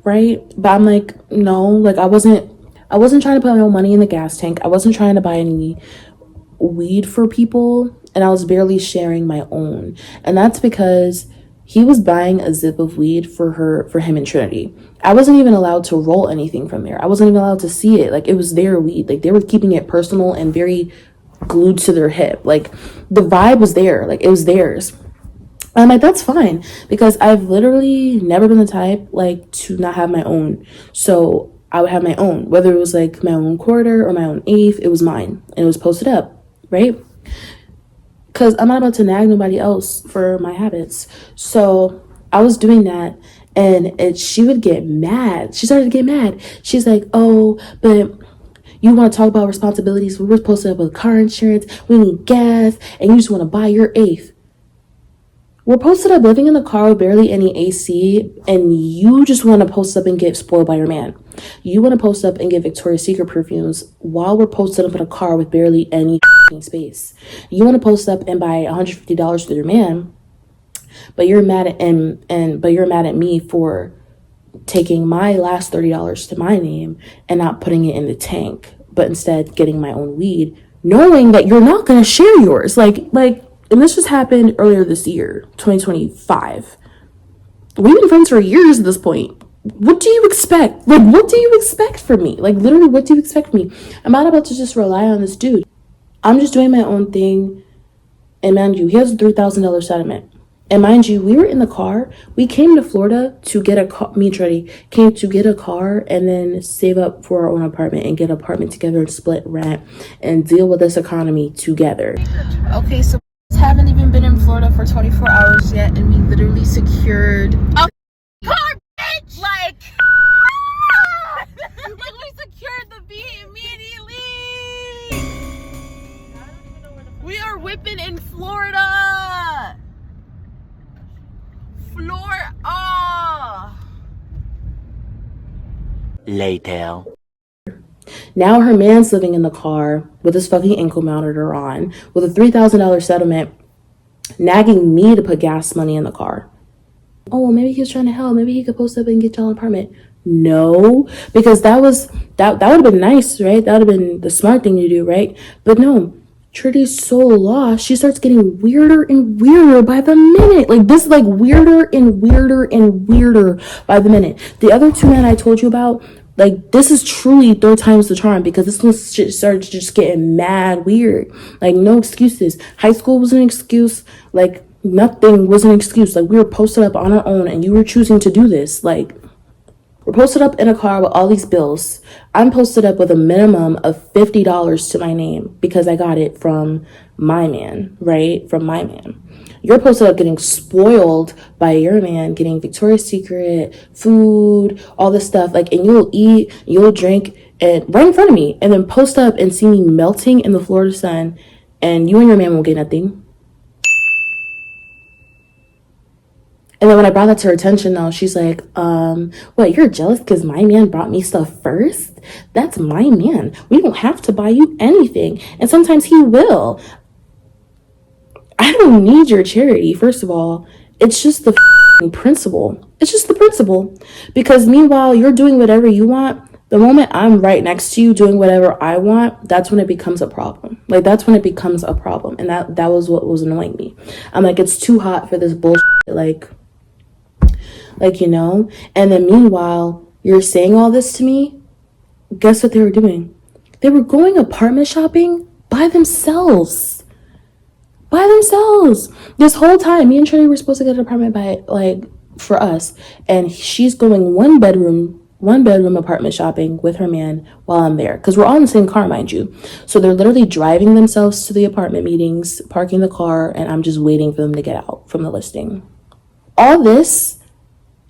Right? But I'm like, no, like I wasn't trying to put my own money in the gas tank. I wasn't trying to buy any weed for people, and I was barely sharing my own. And that's because he was buying a zip of weed for him and Trinity. I wasn't even allowed to roll anything from there. I wasn't even allowed to see it. Like, it was their weed. Like, they were keeping it personal and very glued to their hip. Like, the vibe was there. Like, it was theirs. I'm like, that's fine, because I've literally never been the type like to not have my own. So I would have my own, whether it was like my own quarter or my own eighth, it was mine and it was posted up, right? Because I'm not about to nag nobody else for my habits. So I was doing that, and she would get mad. She started to get mad. She's like, oh, but you want to talk about responsibilities? We're posted up with car insurance, we need gas, and you just want to buy your eighth. We're posted up living in the car with barely any AC, and you just want to post up and get spoiled by your man. You want to post up and get Victoria's Secret perfumes while we're posted up in a car with barely any space. You want to post up and buy $150 for your man, but you're mad at me for taking my last $30 to my name and not putting it in the tank, but instead getting my own weed, knowing that you're not going to share yours. And this just happened earlier this year, 2025. We've been friends for years at this point. What do you expect? Like, what do you expect from me? Like, literally, what do you expect from me? I'm not about to just rely on this dude. I'm just doing my own thing. And mind you, he has a $3,000 settlement. And mind you, we were in the car. We came to Florida to get a car. Me and Treddy came to get a car and then save up for our own apartment and get an apartment together and split rent and deal with this economy together. Okay, so haven't even been in Florida for 24 hours yet, and we literally secured a car, bitch! Like, we secured the beat immediately. We are whipping in Florida. Later. Now her man's living in the car with his fucking ankle monitor on, with a $3,000 settlement, nagging me to put gas money in the car. Oh, well, maybe he was trying to help. Maybe he could post up and get y'all an apartment. No, because that would have been nice, right? That would have been the smart thing to do, right? But no, Trinity's so lost. She starts getting weirder and weirder by the minute. Like, this, like, weirder and weirder and weirder by the minute. The other two men I told you about, like, this is truly third time's the charm, because this one started just getting mad weird. Like, no excuses. High school was an excuse. Like, nothing was an excuse. Like, we were posted up on our own and you were choosing to do this. Like, we're posted up in a car with all these bills. I'm posted up with a minimum of $50 to my name because I got it from my man, right? From my man. You're posted up getting spoiled by your man, getting Victoria's Secret, food, all this stuff. Like, and you'll eat, you'll drink, and right in front of me, and then post up and see me melting in the Florida sun, and you and your man won't get nothing. And then when I brought that to her attention, though, she's like, what, you're jealous because my man brought me stuff first? That's my man. We don't have to buy you anything. And sometimes he will. I don't need your charity, first of all. It's just the principle. It's just the principle. Because meanwhile, you're doing whatever you want. The moment I'm right next to you doing whatever I want, that's when it becomes a problem. Like, that's when it becomes a problem. And that was what was annoying me. I'm like, it's too hot for this bullshit. Like, you know? And then meanwhile, you're saying all this to me. Guess what they were doing? They were going apartment shopping by themselves. By themselves. This whole time, me and Trinity were supposed to get an apartment for us. And she's going one bedroom one bedroom apartment shopping with her man while I'm there. Because we're all in the same car, mind you. So they're literally driving themselves to the apartment meetings, parking the car, and I'm just waiting for them to get out from the listing. All this,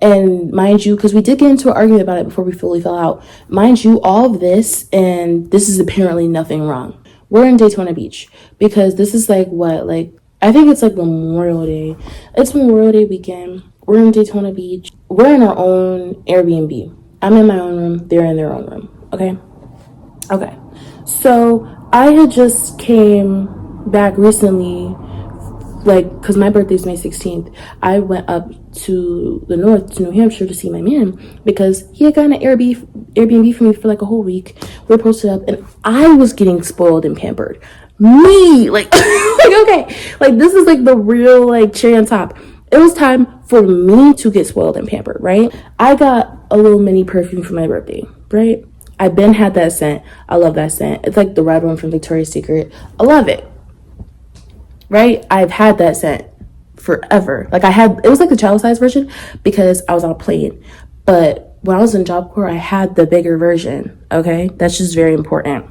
and mind you, because we did get into an argument about it before we fully fell out. Mind you, all of this, and this is apparently nothing wrong. We're in Daytona Beach because this is like what, like, I think it's like Memorial Day. It's Memorial Day weekend. We're in Daytona Beach. We're in our own Airbnb. I'm in my own room. They're in their own room. Okay? Okay. So I had just came back recently, like, because my birthday's May 16th. I went up to the north, to New Hampshire, to see my man because he had gotten an Airbnb for me for like a whole week. We're posted up, and I was getting spoiled and pampered. Me, like, like, okay, like, this is like the real, like, cherry on top. It was time for me to get spoiled and pampered, right? I got a little mini perfume for my birthday, right? I been had that scent. I love that scent. It's like the red one from Victoria's Secret. I love it, right? I've had that scent forever. Like, it was like the child size version because I was on a plane. But when I was in Job Corps, I had the bigger version, okay? That's just very important.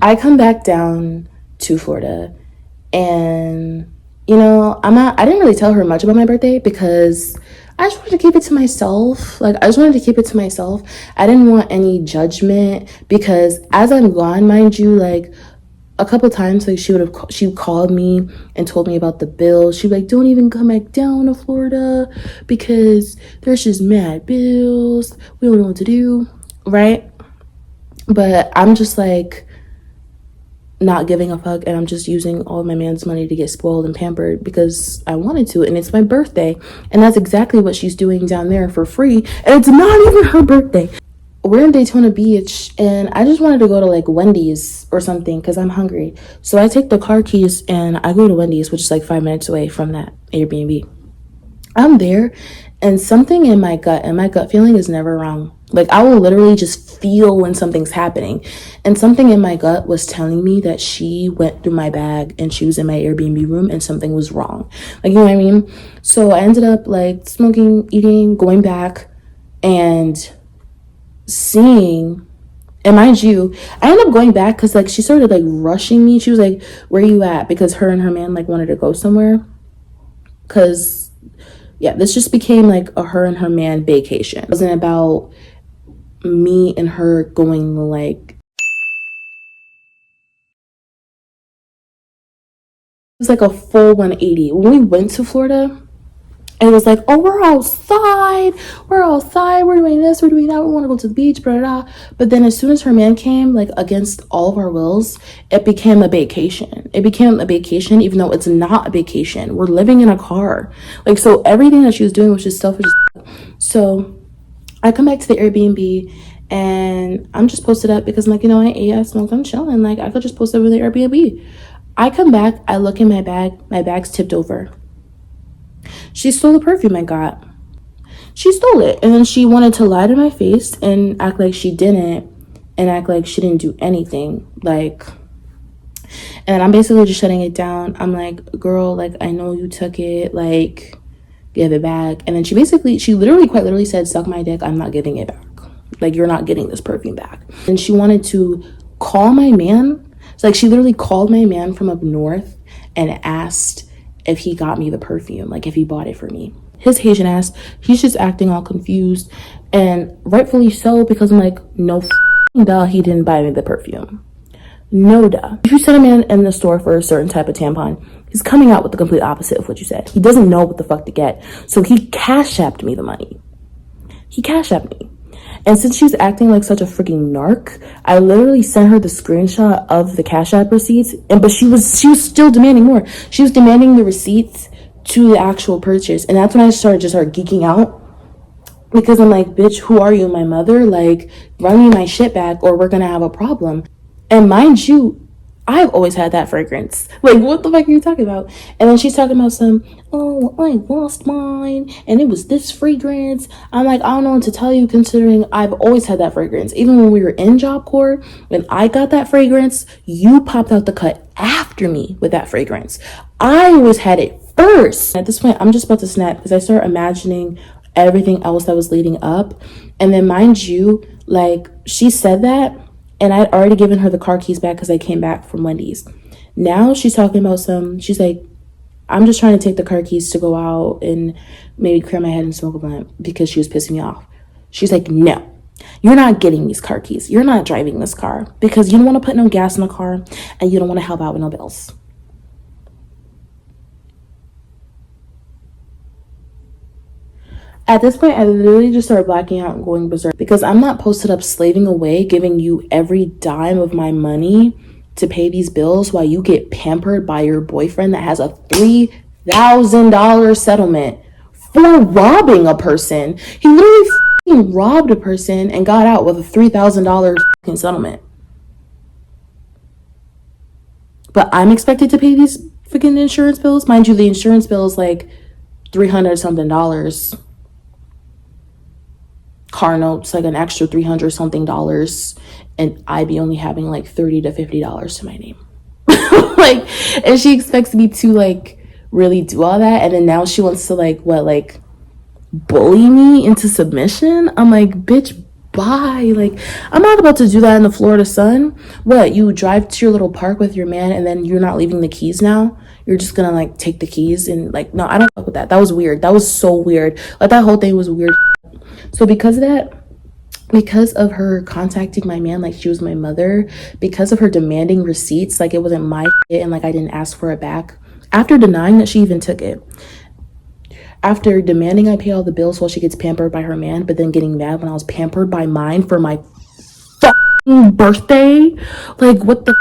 I come back down to Florida, and I didn't really tell her much about my birthday because I just wanted to keep it to myself. Like, I just wanted to keep it to myself. I didn't want any judgment because as I'm gone, mind you, like, a couple times, like, she called me and told me about the bill. She'd be like, don't even come back down to Florida because there's just mad bills. We don't know what to do, right? But I'm just like, not giving a fuck, and I'm just using all my man's money to get spoiled and pampered because I wanted to, and it's my birthday, and that's exactly what she's doing down there for free, and it's not even her birthday. We're in Daytona Beach, and I just wanted to go to like Wendy's or something because I'm hungry. So I take the car keys and I go to Wendy's, which is like 5 minutes away from that Airbnb. I'm there, and something in my gut, and my gut feeling is never wrong. Like, I will literally just feel when something's happening. And something in my gut was telling me that she went through my bag and she was in my Airbnb room and something was wrong. Like, you know what I mean? So I ended up like smoking, eating, going back, and seeing, and mind you, I ended up going back because like she started like rushing me. She was like, where you at? Because her and her man like wanted to go somewhere. Because yeah, this just became like a her and her man vacation. It wasn't about me and her going like, it was like a full 180. When we went to Florida, it was like, oh, we're outside, we're doing this, we're doing that, we want to go to the beach, blah, blah, blah. But then as soon as her man came, like, against all of our wills, it became a vacation. Even though it's not a vacation. We're living in a car. Like, so everything that she was doing was just selfish. So I come back to the Airbnb, and I'm just posted up because I'm like, I ate, I smoked, I'm chilling. Like, I could just post up with the Airbnb. I come back, I look in my bag's tipped over. She stole the perfume I got. She stole it. And then she wanted to lie to my face and act like she didn't, and act like she didn't do anything. Like, and I'm basically just shutting it down. I'm like, girl, like, I know you took it. Like, give it back. And then she quite literally said, suck my dick. I'm not giving it back. Like, you're not getting this perfume back. And she wanted to call my man. It's like, she literally called my man from up north and asked if he got me the perfume, like if he bought it for me. His Haitian ass, he's just acting all confused, and rightfully so, because I'm like, no duh, he didn't buy me the perfume. No duh. If you send a man in the store for a certain type of tampon, he's coming out with the complete opposite of what you said. He doesn't know what the fuck to get. So he cash apped me the money. He cash apped me. And since she's acting like such a freaking narc, I literally sent her the screenshot of the Cash App receipts, but she was still demanding more. She was demanding the receipts to the actual purchase, and that's when I started geeking out, because I'm like, bitch, who are you, my mother? Like, run me my shit back or we're gonna have a problem. And mind you, I've always had that fragrance. Like, what the fuck are you talking about? And then she's talking about oh, I lost mine, and it was this fragrance. I'm like, I don't know what to tell you, considering I've always had that fragrance. Even when we were in Job Corps, when I got that fragrance, you popped out the cut after me with that fragrance. I always had it first. At this point, I'm just about to snap because I start imagining everything else that was leading up. And then mind you, like she said that and I'd already given her the car keys back because I came back from Wendy's. Now she's talking about she's like, I'm just trying to take the car keys to go out and maybe clear my head and smoke a blunt because she was pissing me off. She's like, no, you're not getting these car keys. You're not driving this car because you don't want to put no gas in the car and you don't want to help out with no bills. At this point, I literally just started blacking out and going berserk because I'm not posted up slaving away, giving you every dime of my money to pay these bills while you get pampered by your boyfriend that has a $3,000 settlement for robbing a person. He literally robbed a person and got out with a $3,000 settlement. But I'm expected to pay these freaking insurance bills. Mind you, the insurance bill is like $300 something. Car notes like an extra $300 something, and I be only having like $30 to $50 to my name. Like, and she expects me to like really do all that, and then now she wants to like bully me into submission. I'm like, bitch, bye. Like, I'm not about to do that in the Florida sun. What, you drive to your little park with your man and then you're not leaving the keys now? You're just gonna like take the keys and like, no, I don't fuck with that. That was weird. That was so weird. Like, that whole thing was weird. So because of that, because of her contacting my man like she was my mother, because of her demanding receipts like it wasn't my shit and like I didn't ask for it back, after denying that she even took it, after demanding I pay all the bills while she gets pampered by her man, but then getting mad when I was pampered by mine for my fucking birthday, like what the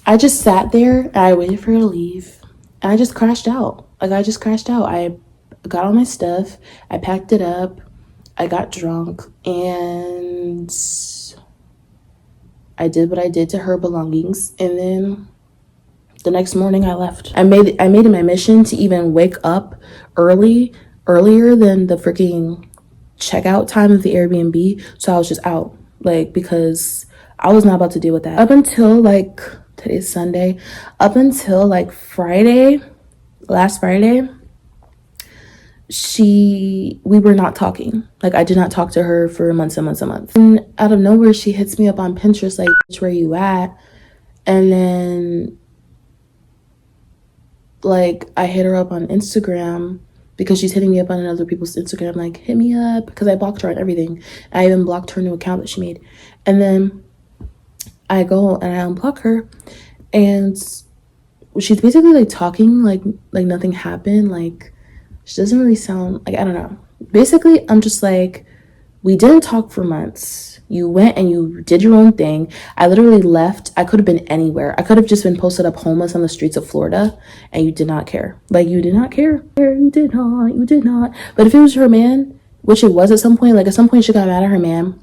I just sat there and I waited for her to leave and I just crashed out. I got all my stuff, I packed it up, I got drunk, and I did what I did to her belongings, and then the next morning I left. I made it my mission to even wake up earlier than the freaking checkout time of the Airbnb, so I was just out, like, because I was not about to deal with that. Up until like today's Sunday, up until like last Friday, we were not talking. Like, I did not talk to her for months and months and months. And out of nowhere, she hits me up on Pinterest like, bitch, where you at? And then like I hit her up on Instagram because she's hitting me up on other people's Instagram, like, hit me up, because I blocked her on everything. I even blocked her new account that she made. And then I go and I unblock her, and she's basically like talking like nothing happened. Like, she doesn't really sound like, I don't know. Basically, I'm just like, we didn't talk for months. You went and you did your own thing. I literally left. I could have been anywhere. I could have just been posted up homeless on the streets of Florida, and you did not care. Like, you did not care. You did not. But if it was her man, which it was at some point, like at some point she got mad at her man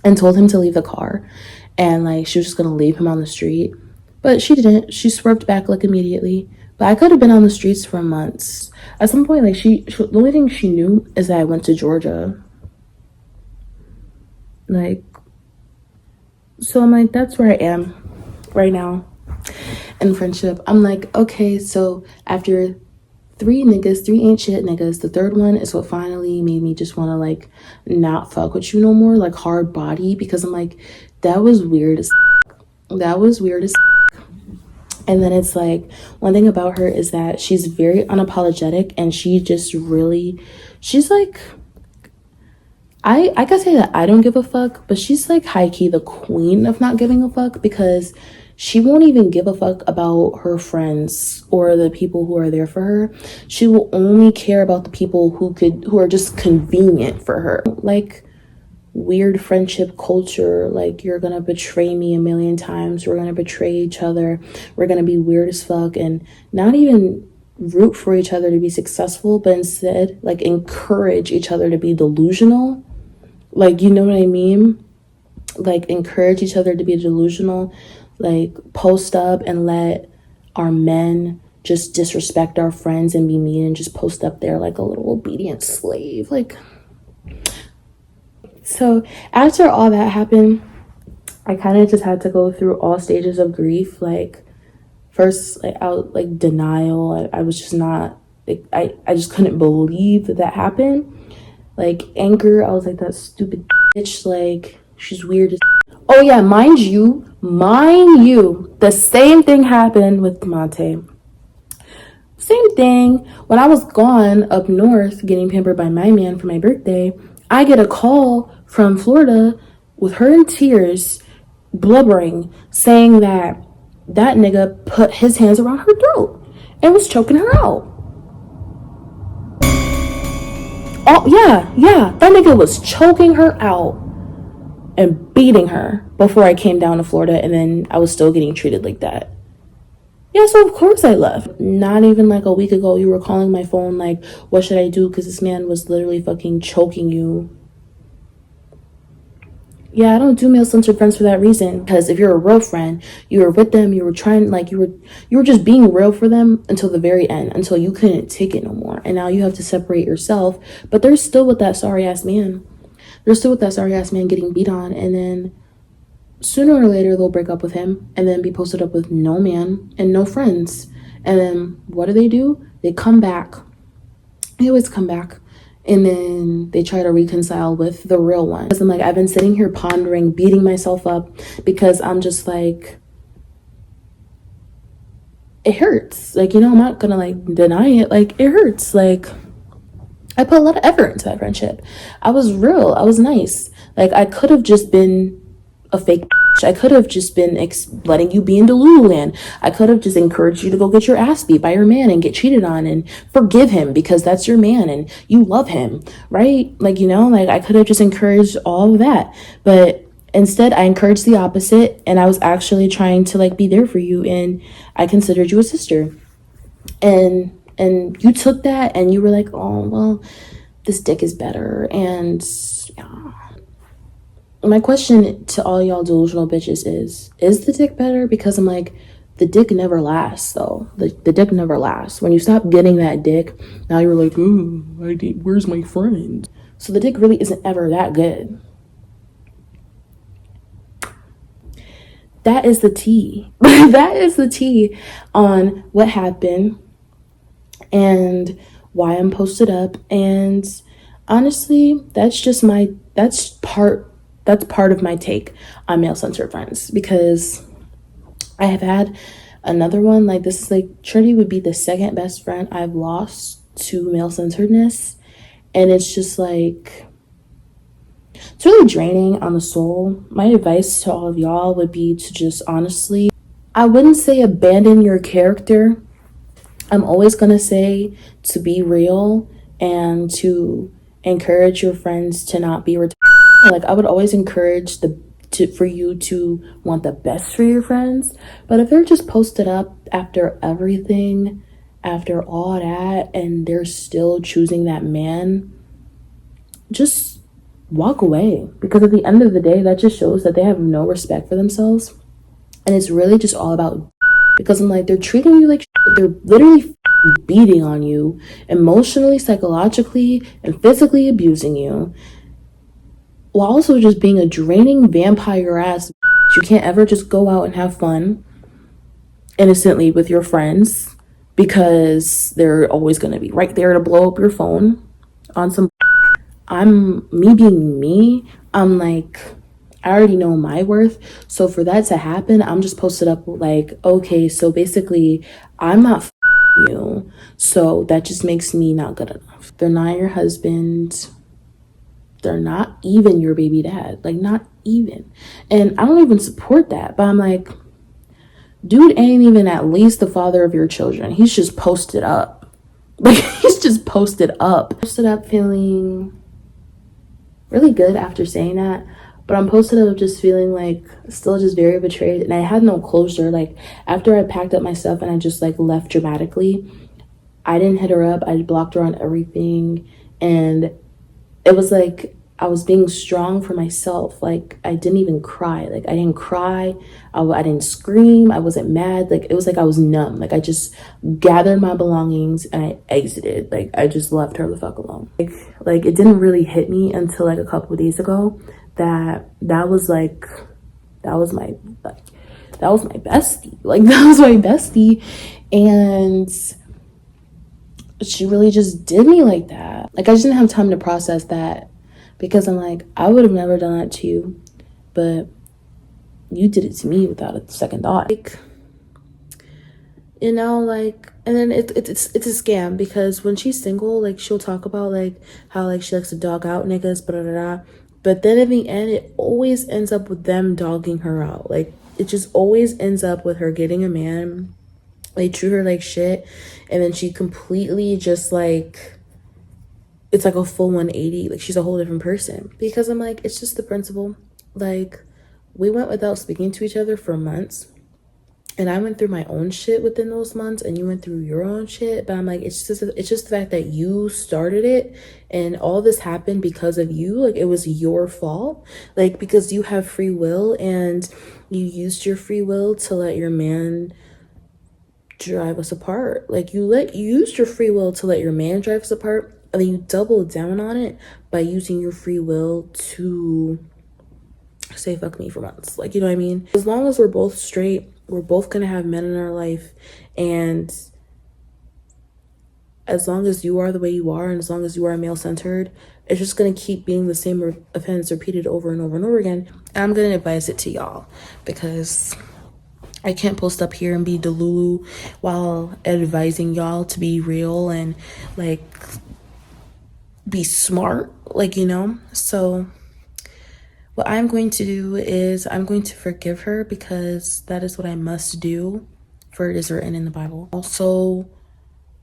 and told him to leave the car, and like she was just gonna leave him on the street. But she didn't. She swerved back like immediately. But I could have been on the streets for months. At some point, like the only thing she knew is that I went to Georgia. Like, so I'm like, that's where I am right now in friendship. I'm like, okay, so after three ain't shit niggas, the third one is what finally made me just want to like not fuck with you no more, like hard body, because I'm like, that was weird as And then it's like, one thing about her is that she's very unapologetic, and she just really, she's like, I can say that I don't give a fuck, but she's like high-key the queen of not giving a fuck, because she won't even give a fuck about her friends or the people who are there for her. She will only care about the people who are just convenient for her. Like, weird friendship culture, like, you're gonna betray me a million times, we're gonna betray each other, we're gonna be weird as fuck, and not even root for each other to be successful, but instead like encourage each other to be delusional. Like, you know what I mean? Like, encourage each other to be delusional, like post up and let our men just disrespect our friends and be mean and just post up there like a little obedient slave. Like, so after all that happened, I kind of just had to go through all stages of grief. Like, first, like, out like denial. I was just not Like, I just couldn't believe that happened. Like, anger, I was like, that stupid bitch, like, she's weird as. Oh yeah, mind you, the same thing happened with Monte. Same thing. When I was gone up north getting pampered by my man for my birthday, I get a call from Florida with her in tears, blubbering, saying that that nigga put his hands around her throat and was choking her out. Oh, yeah. That nigga was choking her out and beating her before I came down to Florida, and then I was still getting treated like that. Yeah, so of course I left. Not even like a week ago, you were calling my phone like, what should I do? Because this man was literally fucking choking you. Yeah, I don't do male-centered friends for that reason. Because if you're a real friend, you were with them, you were trying, like, you were just being real for them until the very end, until you couldn't take it no more. And now you have to separate yourself. But they're still with that sorry-ass man. They're still with that sorry-ass man getting beat on. And then sooner or later, they'll break up with him and then be posted up with no man and no friends. And then what do? They come back. They always come back. And then they try to reconcile with the real one. Because I'm like, I've been sitting here pondering, beating myself up because I'm just like, it hurts. Like, you know, I'm not gonna like deny it. Like, it hurts. Like, I put a lot of effort into that friendship. I was real. I was nice. Like, I could have just been a fake bitch. I could have just been letting you be in Delulu. I could have just encouraged you to go get your ass beat by your man and get cheated on and forgive him because that's your man and you love him, right? Like, you know, like I could have just encouraged all of that. But instead, I encouraged the opposite, and I was actually trying to like be there for you, and I considered you a sister. And you took that and you were like, oh, well, this dick is better. And yeah. My question to all y'all delusional bitches is the dick better? Because I'm like, the dick never lasts, though. The dick never lasts. When you stop getting that dick, now you're like, ooh, where's my friend? So the dick really isn't ever that good. That is the tea. That is the tea on what happened and why I'm posted up. And honestly, that's part of my take on male-centered friends, because I have had another one, like this is like, Trinity would be the second best friend I've lost to male-centeredness, and it's just like, it's really draining on the soul. My advice to all of y'all would be to just honestly, I wouldn't say abandon your character. I'm always gonna say to be real and to encourage your friends to not be like, I would always encourage for you to want the best for your friends. But if they're just posted up after everything, after all that, and they're still choosing that man, just walk away. Because at the end of the day, that just shows that they have no respect for themselves. And it's really just all about, because I'm like, they're treating you like shit. They're literally beating on you emotionally, psychologically, and physically abusing you, while also just being a draining vampire ass. You can't ever just go out and have fun innocently with your friends because they're always going to be right there to blow up your phone on some. Me being me, I'm like, I already know my worth. So for that to happen, I'm just posted up like, okay, so basically I'm not you. So that just makes me not good enough. They're not your husband. They're not even your baby dad, like not even. And I don't even support that, but I'm like, dude ain't even at least the father of your children. He's just posted up. Like, he's just posted up. Posted up feeling really good after saying that, but I'm posted up just feeling like still just very betrayed, and I had no closure. Like, after I packed up my stuff and I just like left dramatically, I didn't hit her up. I blocked her on everything, and it was like I was being strong for myself. Like, I didn't even cry. Like, I didn't cry. I didn't scream. I wasn't mad. Like, it was like I was numb. Like, I just gathered my belongings and I exited. Like, I just left her the fuck alone. Like it didn't really hit me until like a couple of days ago that was my bestie. Like, that was my bestie. And she really just did me like that. Like, I just didn't have time to process that because I'm like, I would have never done that to you, but you did it to me without a second thought. Like, you know, like, and then it's a scam because when she's single, like, she'll talk about like how like she likes to dog out niggas, blah, blah, blah. But then in the end, it always ends up with them dogging her out. Like, it just always ends up with her getting a man. They treat her like shit, and then she completely just like, it's like a full 180. Like, she's a whole different person. Because I'm like, it's just the principle. Like, we went without speaking to each other for months. And I went through my own shit within those months, and you went through your own shit. But I'm like, it's just the fact that you started it, and all this happened because of you. Like, it was your fault. Like, because you have free will, and you used your free will to let your man drive us apart. Like, you used your free will to let your man drive us apart, and then you doubled down on it by using your free will to say fuck me for months. Like, you know what I mean? As long as we're both straight, we're both gonna have men in our life, and as long as you are the way you are, and as long as you are male-centered, it's just gonna keep being the same offense repeated over and over and over again. And I'm gonna advise it to y'all because I can't post up here and be delulu while advising y'all to be real and like be smart, like, you know. So what I'm going to do is I'm going to forgive her because that is what I must do, for it is written in the Bible. Also,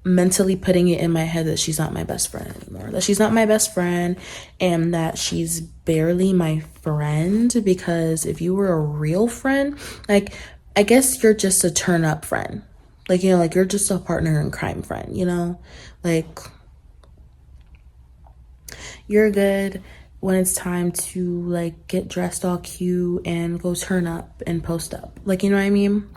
mentally putting it in my head that she's not my best friend anymore, that she's not my best friend, and that she's barely my friend. Because if you were a real friend, like, I guess you're just a turn up friend, like, you know, like, you're just a partner in crime friend, you know, like, you're good when it's time to like get dressed all cute and go turn up and post up, like, you know what I mean,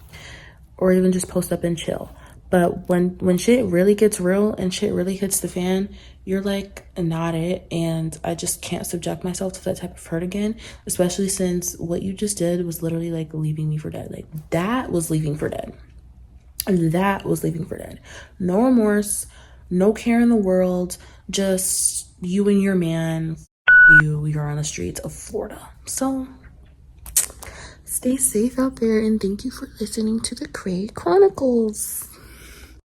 or even just post up and chill. But when shit really gets real and shit really hits the fan, you're like not it. And I just can't subject myself to that type of hurt again, especially since what you just did was literally like leaving me for dead. Like, that was leaving for dead. And that was leaving for dead. No remorse, no care in the world, just you and your man. You're on the streets of Florida. So stay safe out there, and thank you for listening to the Cray Chronicles.